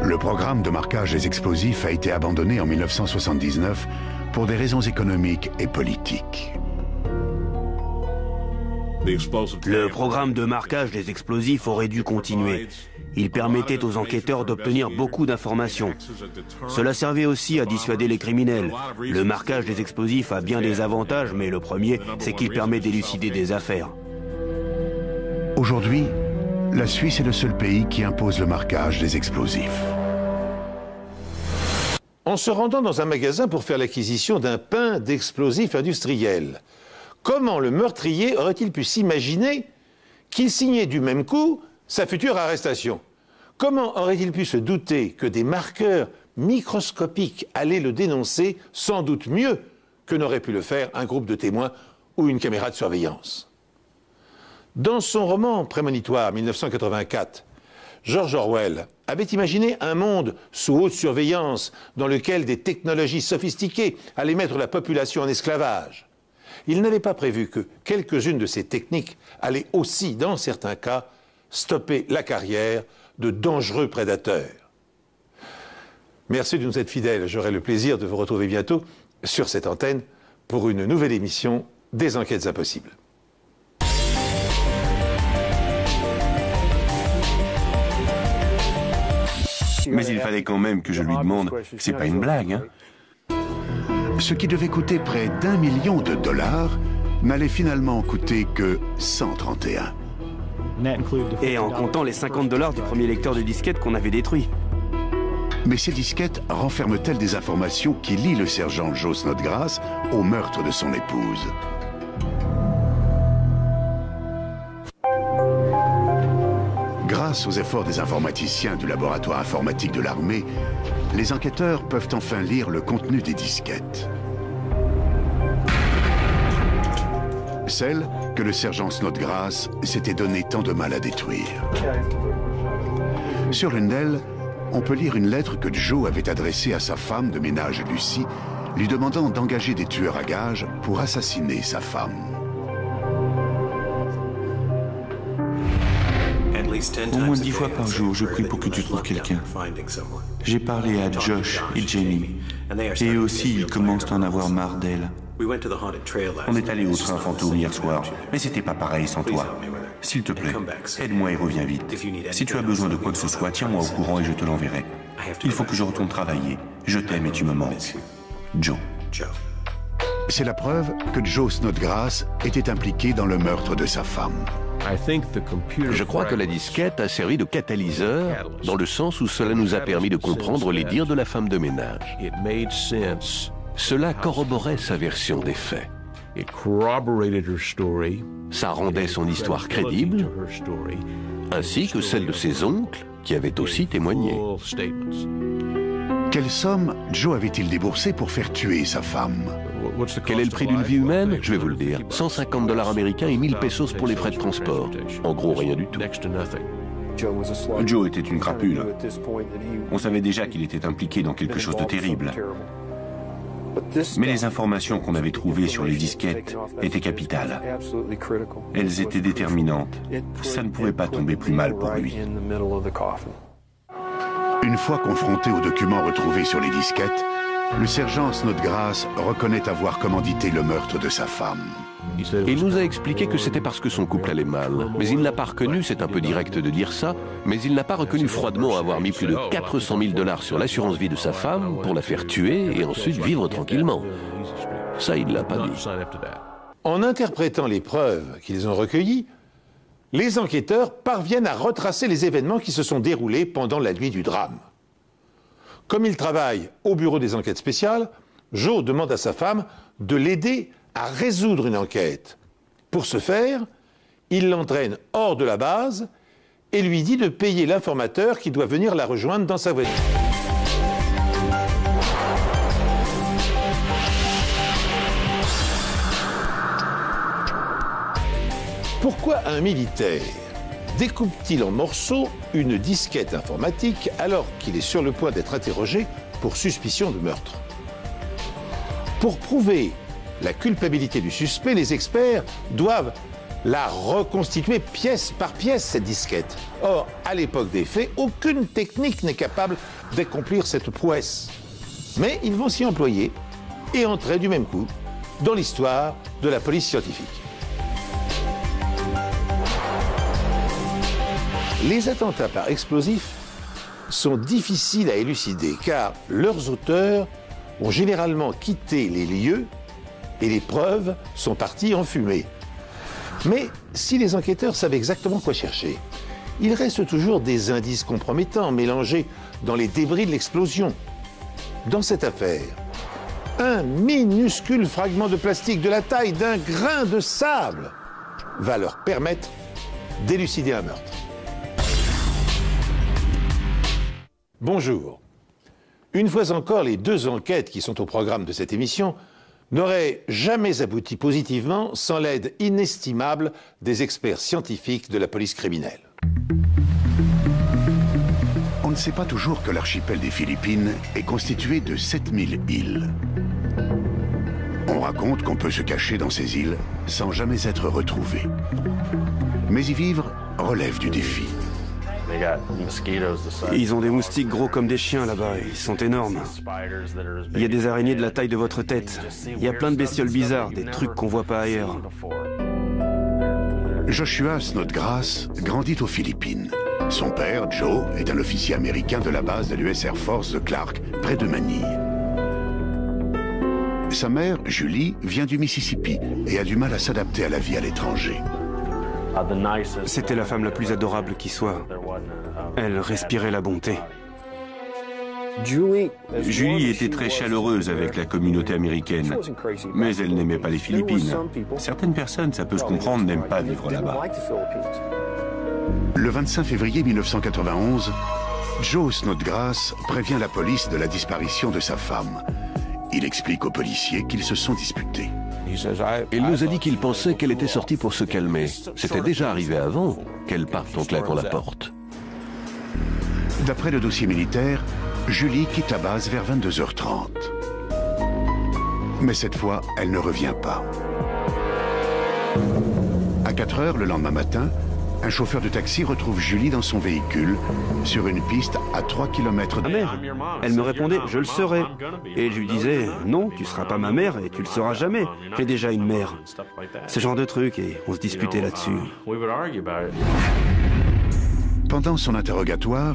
Le programme de marquage des explosifs a été abandonné en 1979 pour des raisons économiques et politiques. Le programme de marquage des explosifs aurait dû continuer. Il permettait aux enquêteurs d'obtenir beaucoup d'informations. Cela servait aussi à dissuader les criminels. Le marquage des explosifs a bien des avantages, mais le premier, c'est qu'il permet d'élucider des affaires. Aujourd'hui, la Suisse est le seul pays qui impose le marquage des explosifs. En se rendant dans un magasin pour faire l'acquisition d'un pain d'explosifs industriels, comment le meurtrier aurait-il pu s'imaginer qu'il signait du même coup sa future arrestation? Comment aurait-il pu se douter que des marqueurs microscopiques allaient le dénoncer sans doute mieux que n'aurait pu le faire un groupe de témoins ou une caméra de surveillance? Dans son roman prémonitoire 1984, George Orwell avait imaginé un monde sous haute surveillance dans lequel des technologies sophistiquées allaient mettre la population en esclavage. Il n'avait pas prévu que quelques-unes de ces techniques allaient aussi, dans certains cas, stopper la carrière de dangereux prédateurs. Merci de nous être fidèles. J'aurai le plaisir de vous retrouver bientôt sur cette antenne pour une nouvelle émission des Enquêtes Impossibles. Mais il fallait quand même que je lui demande, c'est pas une blague, hein? Ce qui devait coûter près d'1 million de dollars n'allait finalement coûter que 131. Et en comptant les $50 du premier lecteur de disquette qu'on avait détruit. Mais ces disquettes renferment-elles des informations qui lient le sergent Joe Snodgrass au meurtre de son épouse? Grâce aux efforts des informaticiens du laboratoire informatique de l'armée, les enquêteurs peuvent enfin lire le contenu des disquettes. Celle que le sergent Snodgrass s'était donné tant de mal à détruire. Sur l'une d'elles, on peut lire une lettre que Joe avait adressée à sa femme de ménage Lucy, lui demandant d'engager des tueurs à gages pour assassiner sa femme. Au moins 10 fois par jour, je prie pour que tu trouves quelqu'un. J'ai parlé à Josh et Jamie, et eux aussi, ils commencent à en avoir marre d'elle. On est allé au train fantôme hier soir, mais c'était pas pareil sans toi. S'il te plaît, aide-moi et reviens vite. Si tu as besoin de quoi que ce soit, tiens-moi au courant et je te l'enverrai. Il faut que je retourne travailler. Je t'aime et tu me manques. Joe. C'est la preuve que Joe Snodgrass était impliqué dans le meurtre de sa femme. Je crois que la disquette a servi de catalyseur, dans le sens où cela nous a permis de comprendre les dires de la femme de ménage. Cela corroborait sa version des faits. Ça rendait son histoire crédible, ainsi que celle de ses oncles, qui avaient aussi témoigné. Quelle somme Joe avait-il déboursé pour faire tuer sa femme? Quel est le prix d'une vie humaine? Je vais vous le dire. 150 $ américains et 1000 pesos pour les frais de transport. En gros, rien du tout. Joe était une crapule. On savait déjà qu'il était impliqué dans quelque chose de terrible. Mais les informations qu'on avait trouvées sur les disquettes étaient capitales. Elles étaient déterminantes. Ça ne pouvait pas tomber plus mal pour lui. Une fois confronté aux documents retrouvés sur les disquettes, le sergent Snodgrass reconnaît avoir commandité le meurtre de sa femme. Il nous a expliqué que c'était parce que son couple allait mal. Mais il n'a pas reconnu, c'est un peu direct de dire ça, mais il n'a pas reconnu froidement avoir mis plus de 400 000 $ sur l'assurance vie de sa femme pour la faire tuer et ensuite vivre tranquillement. Ça, il ne l'a pas dit. En interprétant les preuves qu'ils ont recueillies, les enquêteurs parviennent à retracer les événements qui se sont déroulés pendant la nuit du drame. Comme il travaille au bureau des enquêtes spéciales, Joe demande à sa femme de l'aider à résoudre une enquête. Pour ce faire, il l'entraîne hors de la base et lui dit de payer l'informateur qui doit venir la rejoindre dans sa voiture. Pourquoi un militaire découpe-t-il en morceaux une disquette informatique alors qu'il est sur le point d'être interrogé pour suspicion de meurtre? Pour prouver la culpabilité du suspect, les experts doivent la reconstituer pièce par pièce, cette disquette. Or, à l'époque des faits, aucune technique n'est capable d'accomplir cette prouesse. Mais ils vont s'y employer et entrer du même coup dans l'histoire de la police scientifique. Les attentats par explosifs sont difficiles à élucider car leurs auteurs ont généralement quitté les lieux et les preuves sont parties en fumée. Mais si les enquêteurs savent exactement quoi chercher, il reste toujours des indices compromettants mélangés dans les débris de l'explosion. Dans cette affaire, un minuscule fragment de plastique de la taille d'un grain de sable va leur permettre d'élucider un meurtre. Bonjour. Une fois encore, les deux enquêtes qui sont au programme de cette émission n'auraient jamais abouti positivement sans l'aide inestimable des experts scientifiques de la police criminelle. On ne sait pas toujours que l'archipel des Philippines est constitué de 7000 îles. On raconte qu'on peut se cacher dans ces îles sans jamais être retrouvé. Mais y vivre relève du défi. Ils ont des moustiques gros comme des chiens là-bas, ils sont énormes. Il y a des araignées de la taille de votre tête. Il y a plein de bestioles bizarres, des trucs qu'on voit pas ailleurs. Joshua Snodgrass grandit aux Philippines. Son père, Joe, est un officier américain de la base de l'US Air Force de Clark, près de Manille. Sa mère, Julie, vient du Mississippi et a du mal à s'adapter à la vie à l'étranger. C'était la femme la plus adorable qui soit. Elle respirait la bonté. Julie était très chaleureuse avec la communauté américaine, mais elle n'aimait pas les Philippines. Certaines personnes, ça peut se comprendre, n'aiment pas vivre là-bas. Le 25 février 1991, Joe Snodgrass prévient la police de la disparition de sa femme. Il explique aux policiers qu'ils se sont disputés. Il nous a dit qu'il pensait qu'elle était sortie pour se calmer. C'était déjà arrivé avant qu'elle parte en claquant la porte. D'après le dossier militaire, Julie quitte la base vers 22h30. Mais cette fois, elle ne revient pas. À 4h le lendemain matin, un chauffeur de taxi retrouve Julie dans son véhicule, sur une piste à 3 km de... Ma mère. Elle me répondait, je le serai. Et je lui disais, non, tu seras pas ma mère et tu le seras jamais. J'ai déjà une mère. Ce genre de truc, et on se disputait là-dessus. Pendant son interrogatoire,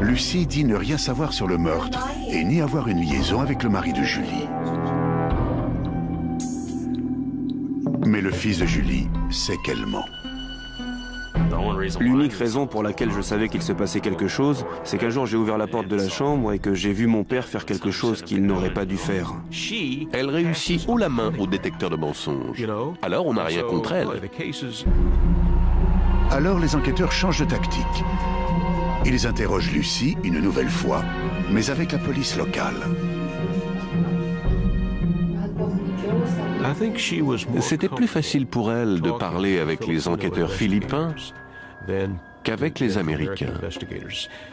Lucy dit ne rien savoir sur le meurtre et ni avoir une liaison avec le mari de Julie. Mais le fils de Julie sait qu'elle ment. L'unique raison pour laquelle je savais qu'il se passait quelque chose, c'est qu'un jour j'ai ouvert la porte de la chambre et que j'ai vu mon père faire quelque chose qu'il n'aurait pas dû faire. Elle réussit haut la main au détecteur de mensonges. Alors on n'a rien contre elle. Alors les enquêteurs changent de tactique. Ils interrogent Lucy une nouvelle fois, mais avec la police locale. C'était plus facile pour elle de parler avec les enquêteurs philippins qu'avec les Américains.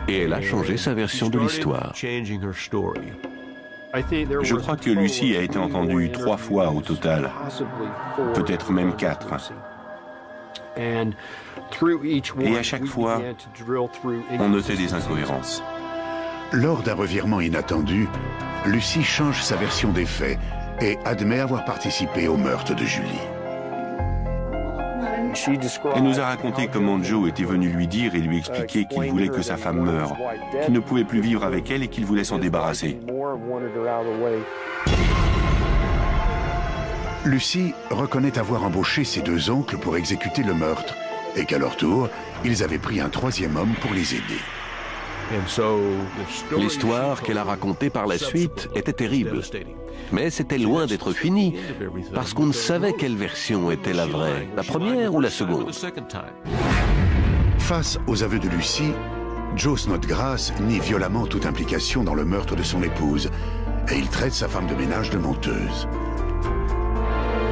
Et elle a changé sa version de l'histoire. Je crois que Lucy a été entendue 3 fois au total, peut-être même 4. Et à chaque fois, on notait des incohérences. Lors d'un revirement inattendu, Lucy change sa version des faits et admet avoir participé au meurtre de Julie. Elle nous a raconté comment Joe était venu lui dire et lui expliquer qu'il voulait que sa femme meure, qu'il ne pouvait plus vivre avec elle et qu'il voulait s'en débarrasser. Lucy reconnaît avoir embauché ses 2 oncles pour exécuter le meurtre et qu'à leur tour, ils avaient pris un 3e homme pour les aider. L'histoire qu'elle a racontée par la suite était terrible. Mais c'était loin d'être fini, parce qu'on ne savait quelle version était la vraie, la première ou la seconde. Face aux aveux de Lucy, Joe Snodgrass nie violemment toute implication dans le meurtre de son épouse et il traite sa femme de ménage de menteuse.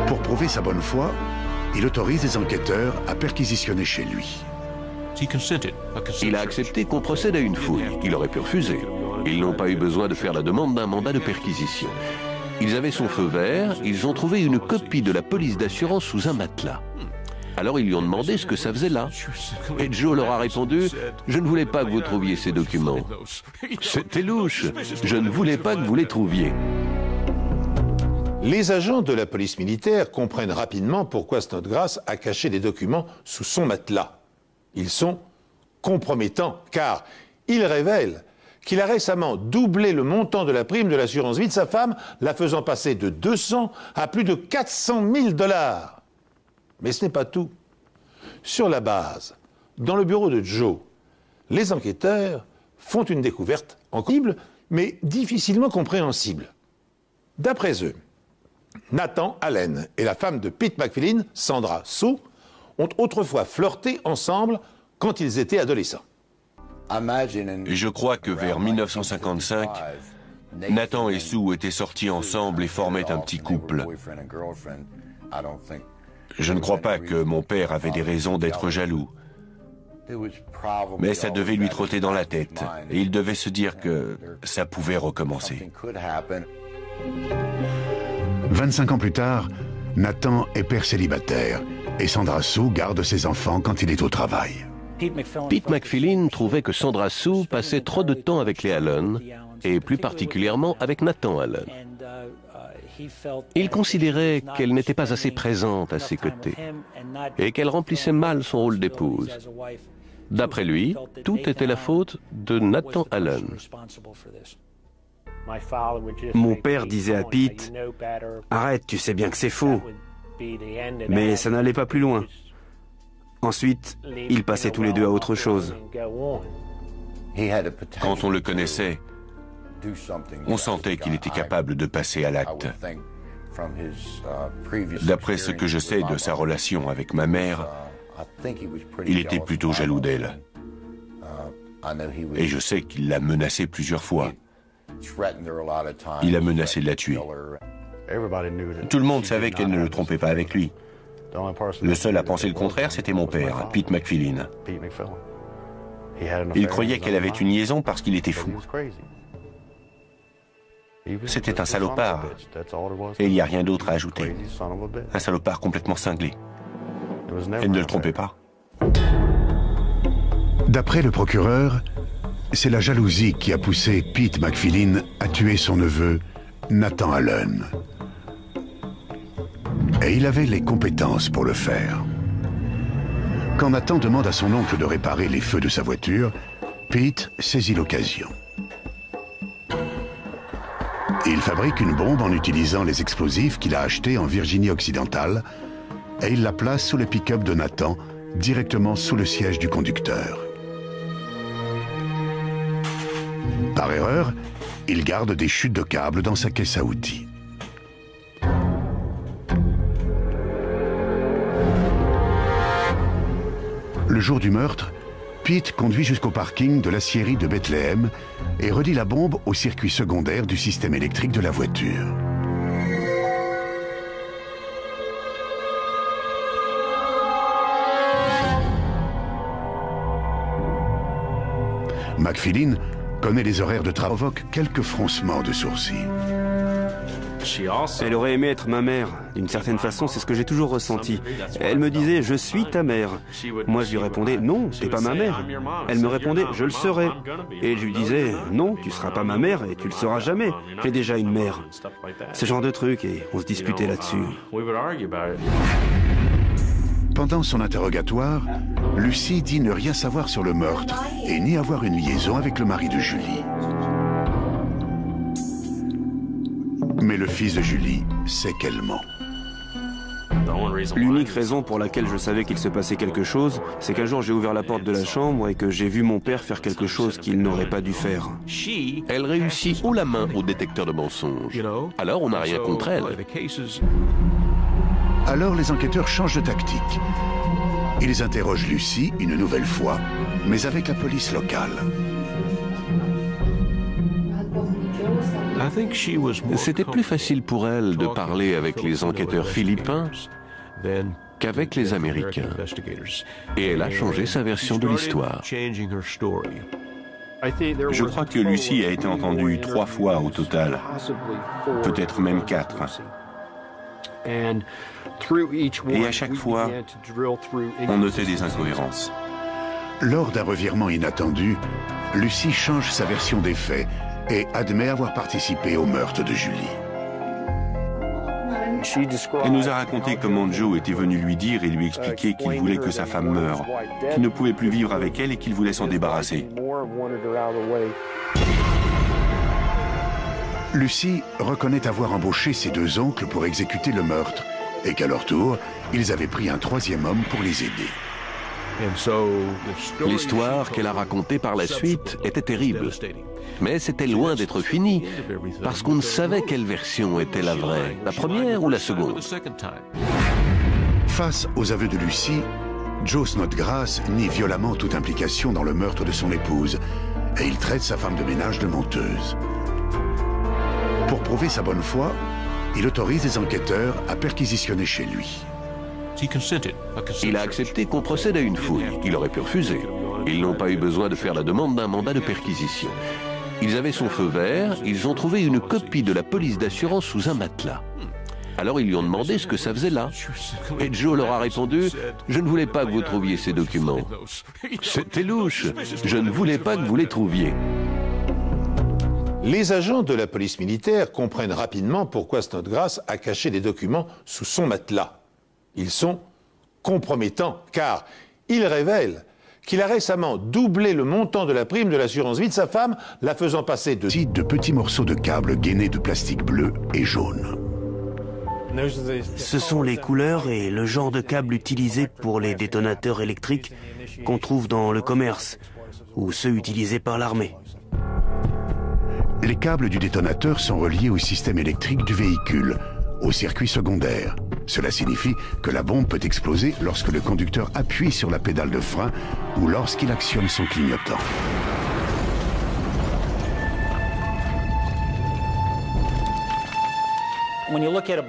Pour prouver sa bonne foi, il autorise les enquêteurs à perquisitionner chez lui. Il a accepté qu'on procède à une fouille. Il aurait pu refuser. Ils n'ont pas eu besoin de faire la demande d'un mandat de perquisition. Ils avaient son feu vert, ils ont trouvé une copie de la police d'assurance sous un matelas. Alors ils lui ont demandé ce que ça faisait là. Et Joe leur a répondu « Je ne voulais pas que vous trouviez ces documents. » C'était louche. Je ne voulais pas que vous les trouviez. Les agents de la police militaire comprennent rapidement pourquoi Snodgrass a caché des documents sous son matelas. Ils sont compromettants, car ils révèlent qu'il a récemment doublé le montant de la prime de l'assurance vie de sa femme, la faisant passer de 200 à plus de 400 000 $. Mais ce n'est pas tout. Sur la base, dans le bureau de Joe, les enquêteurs font une découverte incroyable, mais difficilement compréhensible. D'après eux, Nathan Allen et la femme de Pete McPhilin, Sandra Sue, ont autrefois flirté ensemble quand ils étaient adolescents. Je crois que vers 1955, Nathan et Sue étaient sortis ensemble et formaient un petit couple. Je ne crois pas que mon père avait des raisons d'être jaloux. Mais ça devait lui trotter dans la tête et il devait se dire que ça pouvait recommencer. 25 ans plus tard, Nathan est père célibataire et Sandra Sue garde ses enfants quand il est au travail. Pete McPhilin trouvait que Sandra Sue passait trop de temps avec les Allen, et plus particulièrement avec Nathan Allen. Il considérait qu'elle n'était pas assez présente à ses côtés, et qu'elle remplissait mal son rôle d'épouse. D'après lui, tout était la faute de Nathan Allen. Mon père disait à Pete, « Arrête, tu sais bien que c'est faux. » Mais ça n'allait pas plus loin. Ensuite, ils passaient tous les deux à autre chose. Quand on le connaissait, On sentait qu'il était capable de passer à l'acte. D'après ce que je sais de sa relation avec ma mère, il était plutôt jaloux d'elle. Et je sais qu'il l'a menacée plusieurs fois. Il a menacé de la tuer. Tout le monde savait qu'elle ne le trompait pas avec lui. Le seul à penser le contraire, c'était mon père, Pete McFillin. Il croyait qu'elle avait une liaison parce qu'il était fou. C'était un salopard. Et il n'y a rien d'autre à ajouter. Un salopard complètement cinglé. Elle ne le trompait pas. D'après le procureur, c'est la jalousie qui a poussé Pete McFillin à tuer son neveu, Nathan Allen. Et il avait les compétences pour le faire. Quand Nathan demande à son oncle de réparer les feux de sa voiture, Pete saisit l'occasion. Il fabrique une bombe en utilisant les explosifs qu'il a achetés en Virginie occidentale et il la place sous le pick-up de Nathan, directement sous le siège du conducteur. Par erreur, il garde des chutes de câbles dans sa caisse à outils. Le jour du meurtre, Pete conduit jusqu'au parking de l'aciérie de Bethléem et relie la bombe au circuit secondaire du système électrique de la voiture. McFillin connaît les horaires de travail, provoque quelques froncements de sourcils. Elle aurait aimé être ma mère. D'une certaine façon, c'est ce que j'ai toujours ressenti. Elle me disait, je suis ta mère. Moi, je lui répondais, non, t'es pas ma mère. Elle me répondait, je le serai. Et je lui disais, non, tu seras pas ma mère et tu le seras jamais. J'ai déjà une mère. Ce genre de truc, et on se disputait là-dessus. Pendant son interrogatoire, Lucy dit ne rien savoir sur le meurtre et ni avoir une liaison avec le mari de Julie. Mais le fils de Julie sait qu'elle ment. L'unique raison pour laquelle je savais qu'il se passait quelque chose, c'est qu'un jour j'ai ouvert la porte de la chambre et que j'ai vu mon père faire quelque chose qu'il n'aurait pas dû faire. Elle réussit haut la main au détecteur de mensonges. Alors on n'a rien contre elle. Alors les enquêteurs changent de tactique. Ils interrogent Lucy une nouvelle fois, mais avec la police locale. C'était plus facile pour elle de parler avec les enquêteurs philippins qu'avec les Américains. Et elle a changé sa version de l'histoire. Je crois que Lucy a été entendue 3 fois au total, peut-être même 4. Et à chaque fois, on notait des incohérences. Lors d'un revirement inattendu, Lucy change sa version des faits et admet avoir participé au meurtre de Julie. Elle nous a raconté comment Joe était venu lui dire et lui expliquer qu'il voulait que sa femme meure, qu'il ne pouvait plus vivre avec elle et qu'il voulait s'en débarrasser. Lucy reconnaît avoir embauché ses 2 oncles pour exécuter le meurtre et qu'à leur tour, ils avaient pris un 3e homme pour les aider. L'histoire qu'elle a racontée par la suite était terrible. Mais c'était loin d'être fini, parce qu'on ne savait quelle version était la vraie, la première ou la seconde. Face aux aveux de Lucy, Joe Snodgrass nie violemment toute implication dans le meurtre de son épouse et il traite sa femme de ménage de menteuse. Pour prouver sa bonne foi, il autorise les enquêteurs à perquisitionner chez lui. Il a accepté qu'on procède à une fouille. Il aurait pu refuser. Ils n'ont pas eu besoin de faire la demande d'un mandat de perquisition. Ils avaient son feu vert, ils ont trouvé une copie de la police d'assurance sous un matelas. Alors ils lui ont demandé ce que ça faisait là. Et Joe leur a répondu, « Je ne voulais pas que vous trouviez ces documents. » C'était louche. Je ne voulais pas que vous les trouviez. Les agents de la police militaire comprennent rapidement pourquoi Snodgrass a caché des documents sous son matelas. Ils sont compromettants, car ils révèlent qu'il a récemment doublé le montant de la prime de l'assurance vie de sa femme, la faisant passer de petits morceaux de câbles gainés de plastique bleu et jaune. Ce sont les couleurs et le genre de câbles utilisés pour les détonateurs électriques qu'on trouve dans le commerce, ou ceux utilisés par l'armée. Les câbles du détonateur sont reliés au système électrique du véhicule, au circuit secondaire. Cela signifie que la bombe peut exploser lorsque le conducteur appuie sur la pédale de frein ou lorsqu'il actionne son clignotant.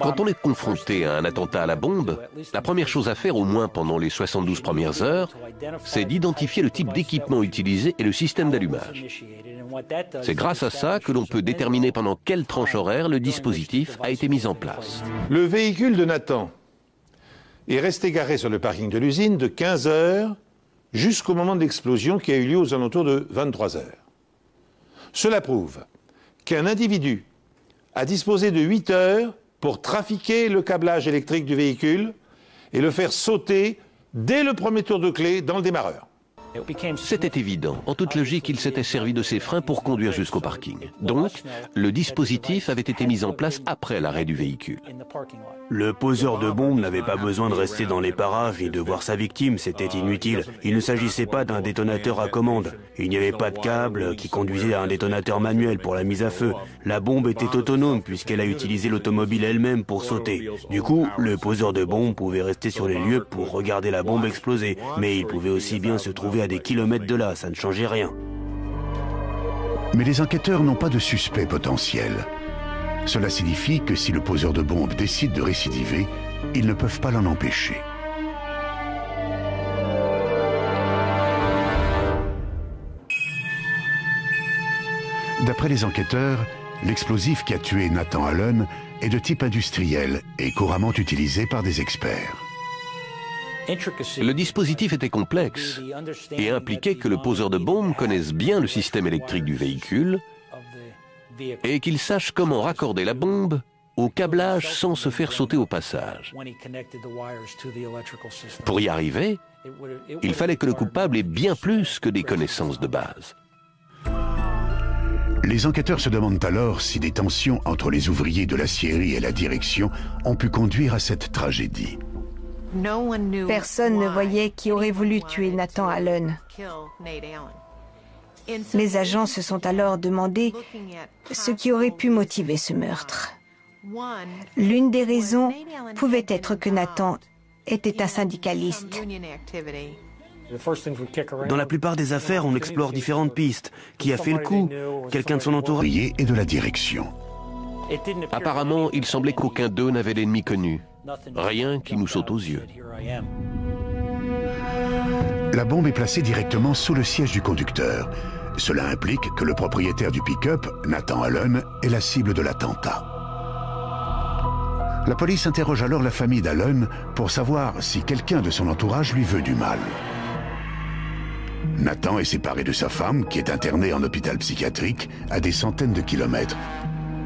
Quand on est confronté à un attentat à la bombe, la première chose à faire, au moins pendant les 72 premières heures, c'est d'identifier le type d'équipement utilisé et le système d'allumage. C'est grâce à ça que l'on peut déterminer pendant quelle tranche horaire le dispositif a été mis en place. Le véhicule de Nathan est resté garé sur le parking de l'usine de 15 heures jusqu'au moment de l'explosion qui a eu lieu aux alentours de 23 heures. Cela prouve qu'un individu a disposé de 8 heures pour trafiquer le câblage électrique du véhicule et le faire sauter dès le premier tour de clé dans le démarreur. C'était évident. En toute logique, il s'était servi de ses freins pour conduire jusqu'au parking. Donc, le dispositif avait été mis en place après l'arrêt du véhicule. Le poseur de bombe n'avait pas besoin de rester dans les parages ni de voir sa victime, c'était inutile. Il ne s'agissait pas d'un détonateur à commande. Il n'y avait pas de câble qui conduisait à un détonateur manuel pour la mise à feu. La bombe était autonome puisqu'elle a utilisé l'automobile elle-même pour sauter. Du coup, le poseur de bombe pouvait rester sur les lieux pour regarder la bombe exploser. Mais il pouvait aussi bien se trouver à des kilomètres de là, ça ne changeait rien. Mais les enquêteurs n'ont pas de suspect potentiel. Cela signifie que si le poseur de bombe décide de récidiver, ils ne peuvent pas l'en empêcher. D'après les enquêteurs, l'explosif qui a tué Nathan Allen est de type industriel et couramment utilisé par des experts. Le dispositif était complexe et impliquait que le poseur de bombe connaisse bien le système électrique du véhicule et qu'il sache comment raccorder la bombe au câblage sans se faire sauter au passage. Pour y arriver, il fallait que le coupable ait bien plus que des connaissances de base. Les enquêteurs se demandent alors si des tensions entre les ouvriers de l'aciérie et la direction ont pu conduire à cette tragédie. Personne ne voyait qui aurait voulu tuer Nathan Allen. Les agents se sont alors demandé ce qui aurait pu motiver ce meurtre. L'une des raisons pouvait être que Nathan était un syndicaliste. Dans la plupart des affaires, on explore différentes pistes. Qui a fait le coup? Quelqu'un de son entourage? Et de la direction. Apparemment, il semblait qu'aucun d'eux n'avait d'ennemi connu. Rien qui nous saute aux yeux. La bombe est placée directement sous le siège du conducteur. Cela implique que le propriétaire du pick-up, Nathan Allen, est la cible de l'attentat. La police interroge alors la famille d'Allen pour savoir si quelqu'un de son entourage lui veut du mal. Nathan est séparé de sa femme, qui est internée en hôpital psychiatrique à des centaines de kilomètres.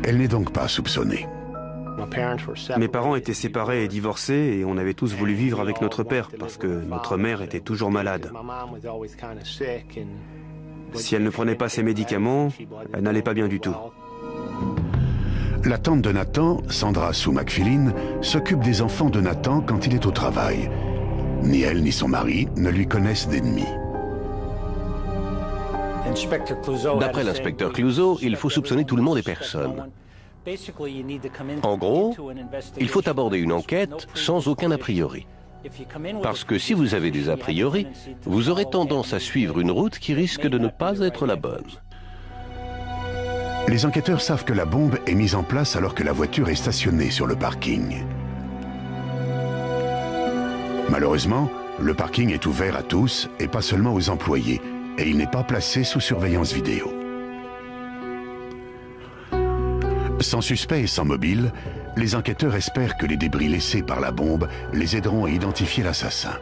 Elle n'est donc pas soupçonnée. Mes parents étaient séparés et divorcés et on avait tous voulu vivre avec notre père parce que notre mère était toujours malade. Si elle ne prenait pas ses médicaments, elle n'allait pas bien du tout. La tante de Nathan, Sandra Sue McFillin, s'occupe des enfants de Nathan quand il est au travail. Ni elle ni son mari ne lui connaissent d'ennemis. D'après l'inspecteur Clouseau, il faut soupçonner tout le monde et personne. En gros, il faut aborder une enquête sans aucun a priori. Parce que si vous avez des a priori, vous aurez tendance à suivre une route qui risque de ne pas être la bonne. Les enquêteurs savent que la bombe est mise en place alors que la voiture est stationnée sur le parking. Malheureusement, le parking est ouvert à tous et pas seulement aux employés, et il n'est pas placé sous surveillance vidéo. Sans suspect et sans mobile, les enquêteurs espèrent que les débris laissés par la bombe les aideront à identifier l'assassin.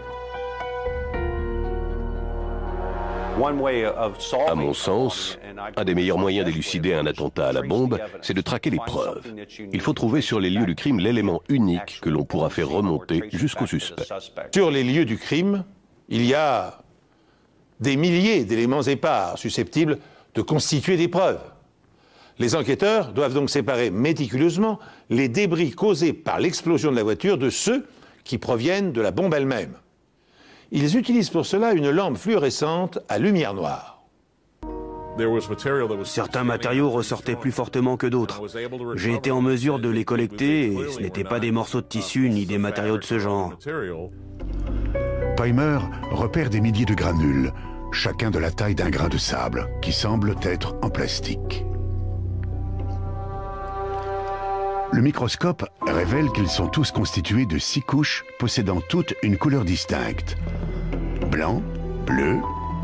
À mon sens, un des meilleurs moyens d'élucider un attentat à la bombe, c'est de traquer les preuves. Il faut trouver sur les lieux du crime l'élément unique que l'on pourra faire remonter jusqu'au suspect. Sur les lieux du crime, il y a des milliers d'éléments épars susceptibles de constituer des preuves. Les enquêteurs doivent donc séparer méticuleusement les débris causés par l'explosion de la voiture de ceux qui proviennent de la bombe elle-même. Ils utilisent pour cela une lampe fluorescente à lumière noire. Certains matériaux ressortaient plus fortement que d'autres. J'ai été en mesure de les collecter et ce n'étaient pas des morceaux de tissu ni des matériaux de ce genre. Peimer repère des milliers de granules, chacun de la taille d'un grain de sable, qui semblent être en plastique. Le microscope révèle qu'ils sont tous constitués de 6 couches possédant toutes une couleur distincte. Blanc, bleu,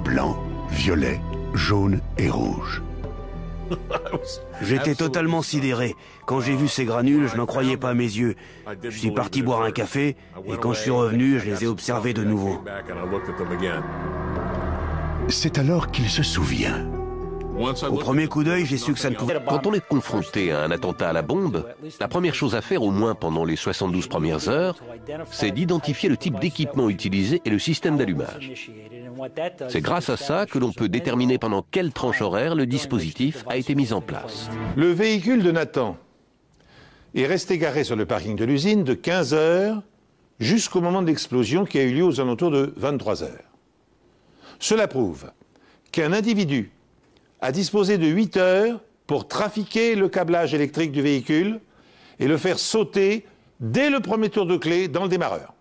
blanc, violet, jaune et rouge. J'étais totalement sidéré. Quand j'ai vu ces granules, je n'en croyais pas à mes yeux. Je suis parti boire un café et quand je suis revenu, je les ai observés de nouveau. C'est alors qu'il se souvient. Au premier coup d'œil, j'ai su que ça ne pouvait pas. Quand on est confronté à un attentat à la bombe, la première chose à faire, au moins pendant les 72 premières heures, c'est d'identifier le type d'équipement utilisé et le système d'allumage. C'est grâce à ça que l'on peut déterminer pendant quelle tranche horaire le dispositif a été mis en place. Le véhicule de Nathan est resté garé sur le parking de l'usine de 15 heures jusqu'au moment de l'explosion qui a eu lieu aux alentours de 23 heures. Cela prouve qu'un individu a disposé de 8 heures pour trafiquer le câblage électrique du véhicule et le faire sauter dès le premier tour de clé dans le démarreur.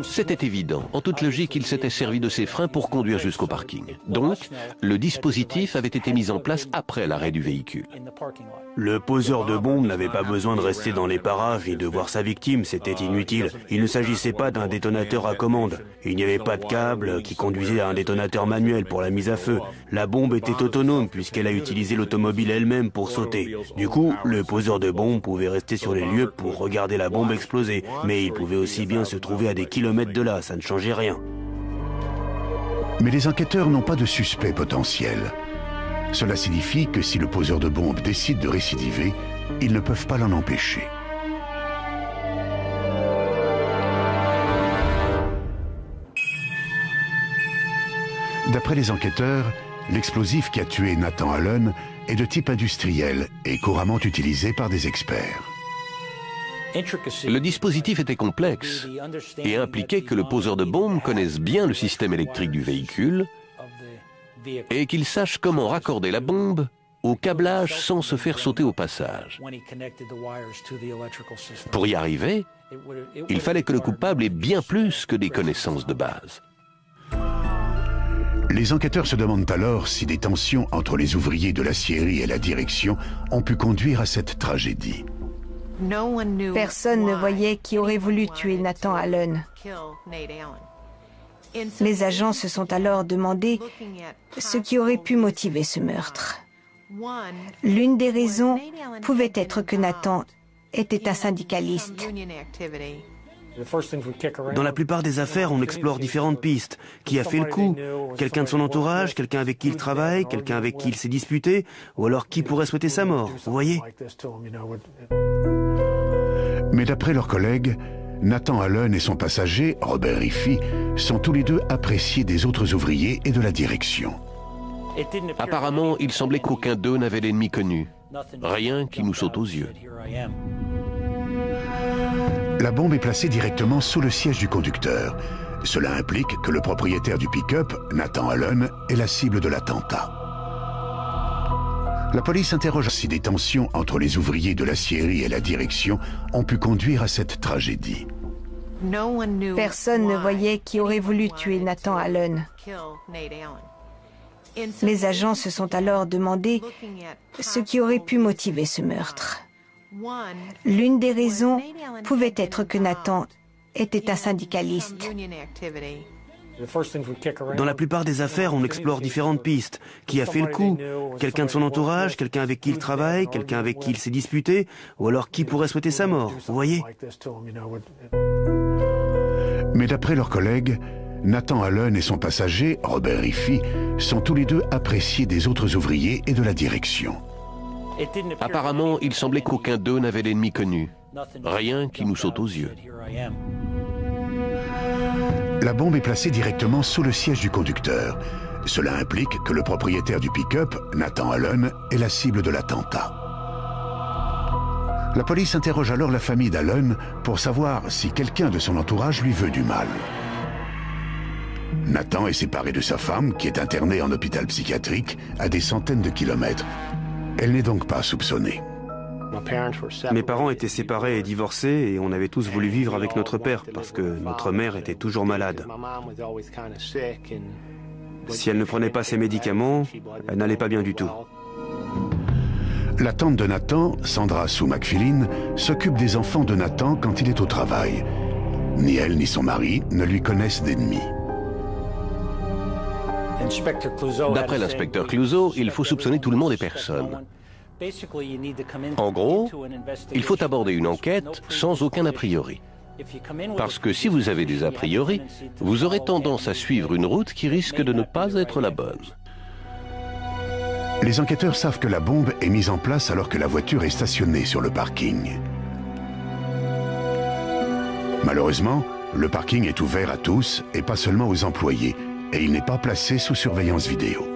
C'était évident. En toute logique, il s'était servi de ses freins pour conduire jusqu'au parking. Donc, le dispositif avait été mis en place après l'arrêt du véhicule. Le poseur de bombes n'avait pas besoin de rester dans les parages ni de voir sa victime, c'était inutile. Il ne s'agissait pas d'un détonateur à commande. Il n'y avait pas de câble qui conduisait à un détonateur manuel pour la mise à feu. La bombe était autonome puisqu'elle a utilisé l'automobile elle-même pour sauter. Du coup, le poseur de bombes pouvait rester sur les lieux pour regarder la bombe exploser. Mais il pouvait aussi bien se trouver à des kilomètres de là, ça ne changeait rien. Mais les enquêteurs n'ont pas de suspect potentiel. Cela signifie que si le poseur de bombes décide de récidiver, ils ne peuvent pas l'en empêcher. D'après les enquêteurs, l'explosif qui a tué Nathan Allen est de type industriel et couramment utilisé par des experts. Le dispositif était complexe et impliquait que le poseur de bombes connaisse bien le système électrique du véhicule et qu'il sache comment raccorder la bombe au câblage sans se faire sauter au passage. Pour y arriver, il fallait que le coupable ait bien plus que des connaissances de base. Les enquêteurs se demandent alors si des tensions entre les ouvriers de l'aciérie et la direction ont pu conduire à cette tragédie. Personne ne voyait qui aurait voulu tuer Nathan Allen. Les agents se sont alors demandé ce qui aurait pu motiver ce meurtre. L'une des raisons pouvait être que Nathan était un syndicaliste. Dans la plupart des affaires, on explore différentes pistes. Qui a fait le coup? Quelqu'un de son entourage, quelqu'un avec qui il travaille, quelqu'un avec qui il s'est disputé, ou alors qui pourrait souhaiter sa mort, vous voyez? Mais d'après leurs collègues, Nathan Allen et son passager, Robert Riffy, sont tous les deux appréciés des autres ouvriers et de la direction. Apparemment, il semblait qu'aucun d'eux n'avait d'ennemi connu. Rien qui nous saute aux yeux. La bombe est placée directement sous le siège du conducteur. Cela implique que le propriétaire du pick-up, Nathan Allen, est la cible de l'attentat. La police interroge si des tensions entre les ouvriers de l'aciérie et la direction ont pu conduire à cette tragédie. Personne ne voyait qui aurait voulu tuer Nathan Allen. Les agents se sont alors demandé ce qui aurait pu motiver ce meurtre. L'une des raisons pouvait être que Nathan était un syndicaliste. Dans la plupart des affaires, on explore différentes pistes. Qui a fait le coup? Quelqu'un de son entourage, quelqu'un avec qui il travaille, quelqu'un avec qui il s'est disputé, ou alors qui pourrait souhaiter sa mort, vous voyez? Mais d'après leurs collègues, Nathan Allen et son passager, Robert Riffy, sont tous les deux appréciés des autres ouvriers et de la direction. Apparemment, il semblait qu'aucun d'eux n'avait d'ennemi connu. Rien qui nous saute aux yeux. La bombe est placée directement sous le siège du conducteur. Cela implique que le propriétaire du pick-up, Nathan Allen, est la cible de l'attentat. La police interroge alors la famille d'Allen pour savoir si quelqu'un de son entourage lui veut du mal. Nathan est séparé de sa femme, qui est internée en hôpital psychiatrique à des centaines de kilomètres. Elle n'est donc pas soupçonnée. Mes parents étaient séparés et divorcés et on avait tous voulu vivre avec notre père parce que notre mère était toujours malade. Si elle ne prenait pas ses médicaments, elle n'allait pas bien du tout. La tante de Nathan, Sandra Sue McFillin, s'occupe des enfants de Nathan quand il est au travail. Ni elle ni son mari ne lui connaissent d'ennemis. D'après l'inspecteur Clouseau, il faut soupçonner tout le monde et personne. En gros, il faut aborder une enquête sans aucun a priori. Parce que si vous avez des a priori, vous aurez tendance à suivre une route qui risque de ne pas être la bonne. Les enquêteurs savent que la bombe est mise en place alors que la voiture est stationnée sur le parking. Malheureusement, le parking est ouvert à tous et pas seulement aux employés, et il n'est pas placé sous surveillance vidéo.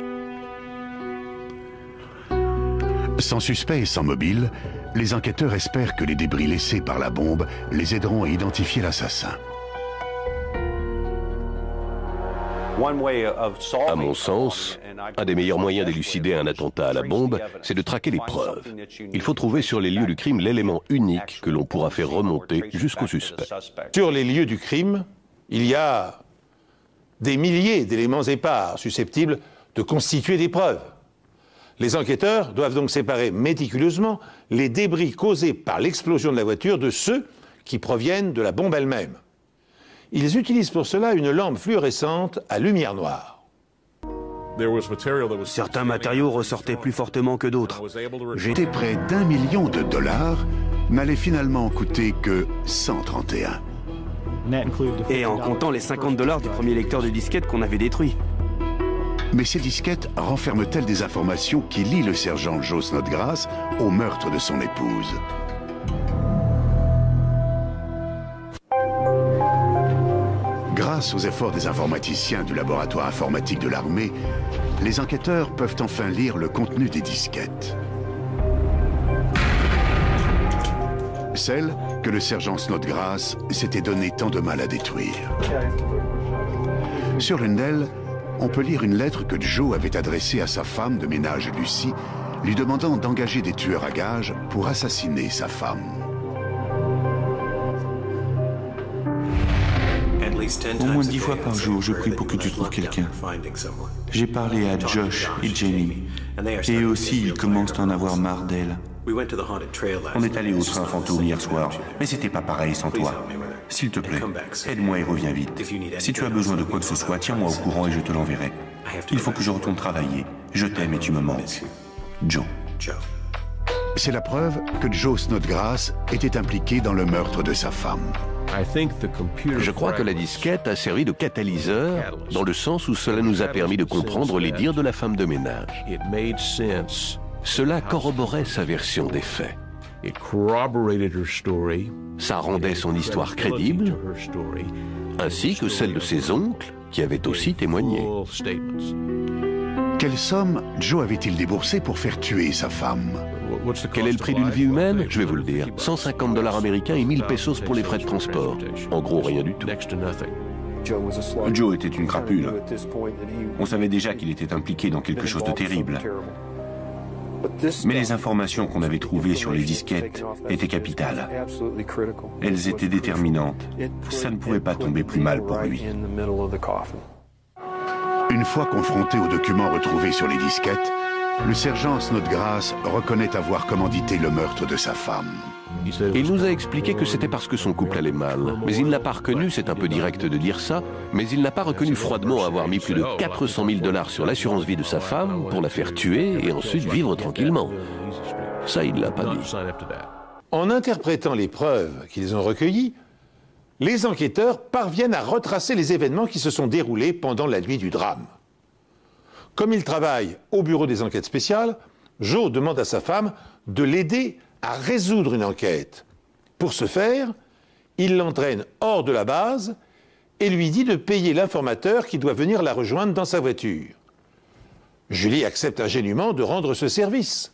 Sans suspect et sans mobile, les enquêteurs espèrent que les débris laissés par la bombe les aideront à identifier l'assassin. À mon sens, un des meilleurs moyens d'élucider un attentat à la bombe, c'est de traquer les preuves. Il faut trouver sur les lieux du crime l'élément unique que l'on pourra faire remonter jusqu'au suspect. Sur les lieux du crime, il y a des milliers d'éléments épars susceptibles de constituer des preuves. Les enquêteurs doivent donc séparer méticuleusement les débris causés par l'explosion de la voiture de ceux qui proviennent de la bombe elle-même. Ils utilisent pour cela une lampe fluorescente à lumière noire. Certains matériaux ressortaient plus fortement que d'autres. J'étais près d'1 million de dollars, n'allait finalement coûter que 131. Et en comptant les $50 du premier lecteur de disquette qu'on avait détruit. Mais ces disquettes renferment-elles des informations qui lient le sergent Joe Snodgrass au meurtre de son épouse? Grâce aux efforts des informaticiens du laboratoire informatique de l'armée, les enquêteurs peuvent enfin lire le contenu des disquettes. Celles que le sergent Snodgrass s'était donné tant de mal à détruire. Sur l'une d'elles, on peut lire une lettre que Joe avait adressée à sa femme de ménage Lucie, lui demandant d'engager des tueurs à gages pour assassiner sa femme. Au moins 10 fois par jour, je prie pour que tu trouves quelqu'un. J'ai parlé à Josh et Jamie, et eux aussi, ils commencent à en avoir marre d'elle. On est allé au train fantôme hier soir, mais c'était pas pareil sans toi. S'il te plaît, aide-moi et reviens vite. Si tu as besoin de quoi que ce soit, tiens-moi au courant et je te l'enverrai. Il faut que je retourne travailler. Je t'aime et tu me manques. Joe. C'est la preuve que Joe Snodgrass était impliqué dans le meurtre de sa femme. Je crois que la disquette a servi de catalyseur dans le sens où cela nous a permis de comprendre les dires de la femme de ménage. Cela corroborait sa version des faits. Ça rendait son histoire crédible, ainsi que celle de ses oncles qui avaient aussi témoigné. Quelle somme Joe avait-il déboursé pour faire tuer sa femme? Quel est le prix d'une vie humaine? Je vais vous le dire. $150 américains et 1000 pesos pour les frais de transport. En gros, rien du tout. Joe était une crapule. On savait déjà qu'il était impliqué dans quelque chose de terrible. Mais les informations qu'on avait trouvées sur les disquettes étaient capitales. Elles étaient déterminantes. Ça ne pouvait pas tomber plus mal pour lui. Une fois confronté aux documents retrouvés sur les disquettes, le sergent Snodgrass reconnaît avoir commandité le meurtre de sa femme. Il nous a expliqué que c'était parce que son couple allait mal. Mais il n'a pas reconnu, c'est un peu direct de dire ça, mais il n'a pas reconnu froidement avoir mis plus de $400 000 sur l'assurance vie de sa femme pour la faire tuer et ensuite vivre tranquillement. Ça, il ne l'a pas dit. En interprétant les preuves qu'ils ont recueillies, les enquêteurs parviennent à retracer les événements qui se sont déroulés pendant la nuit du drame. Comme il travaille au bureau des enquêtes spéciales, Joe demande à sa femme de l'aider à résoudre une enquête. Pour ce faire, il l'entraîne hors de la base et lui dit de payer l'informateur qui doit venir la rejoindre dans sa voiture. Julie accepte ingénument de rendre ce service.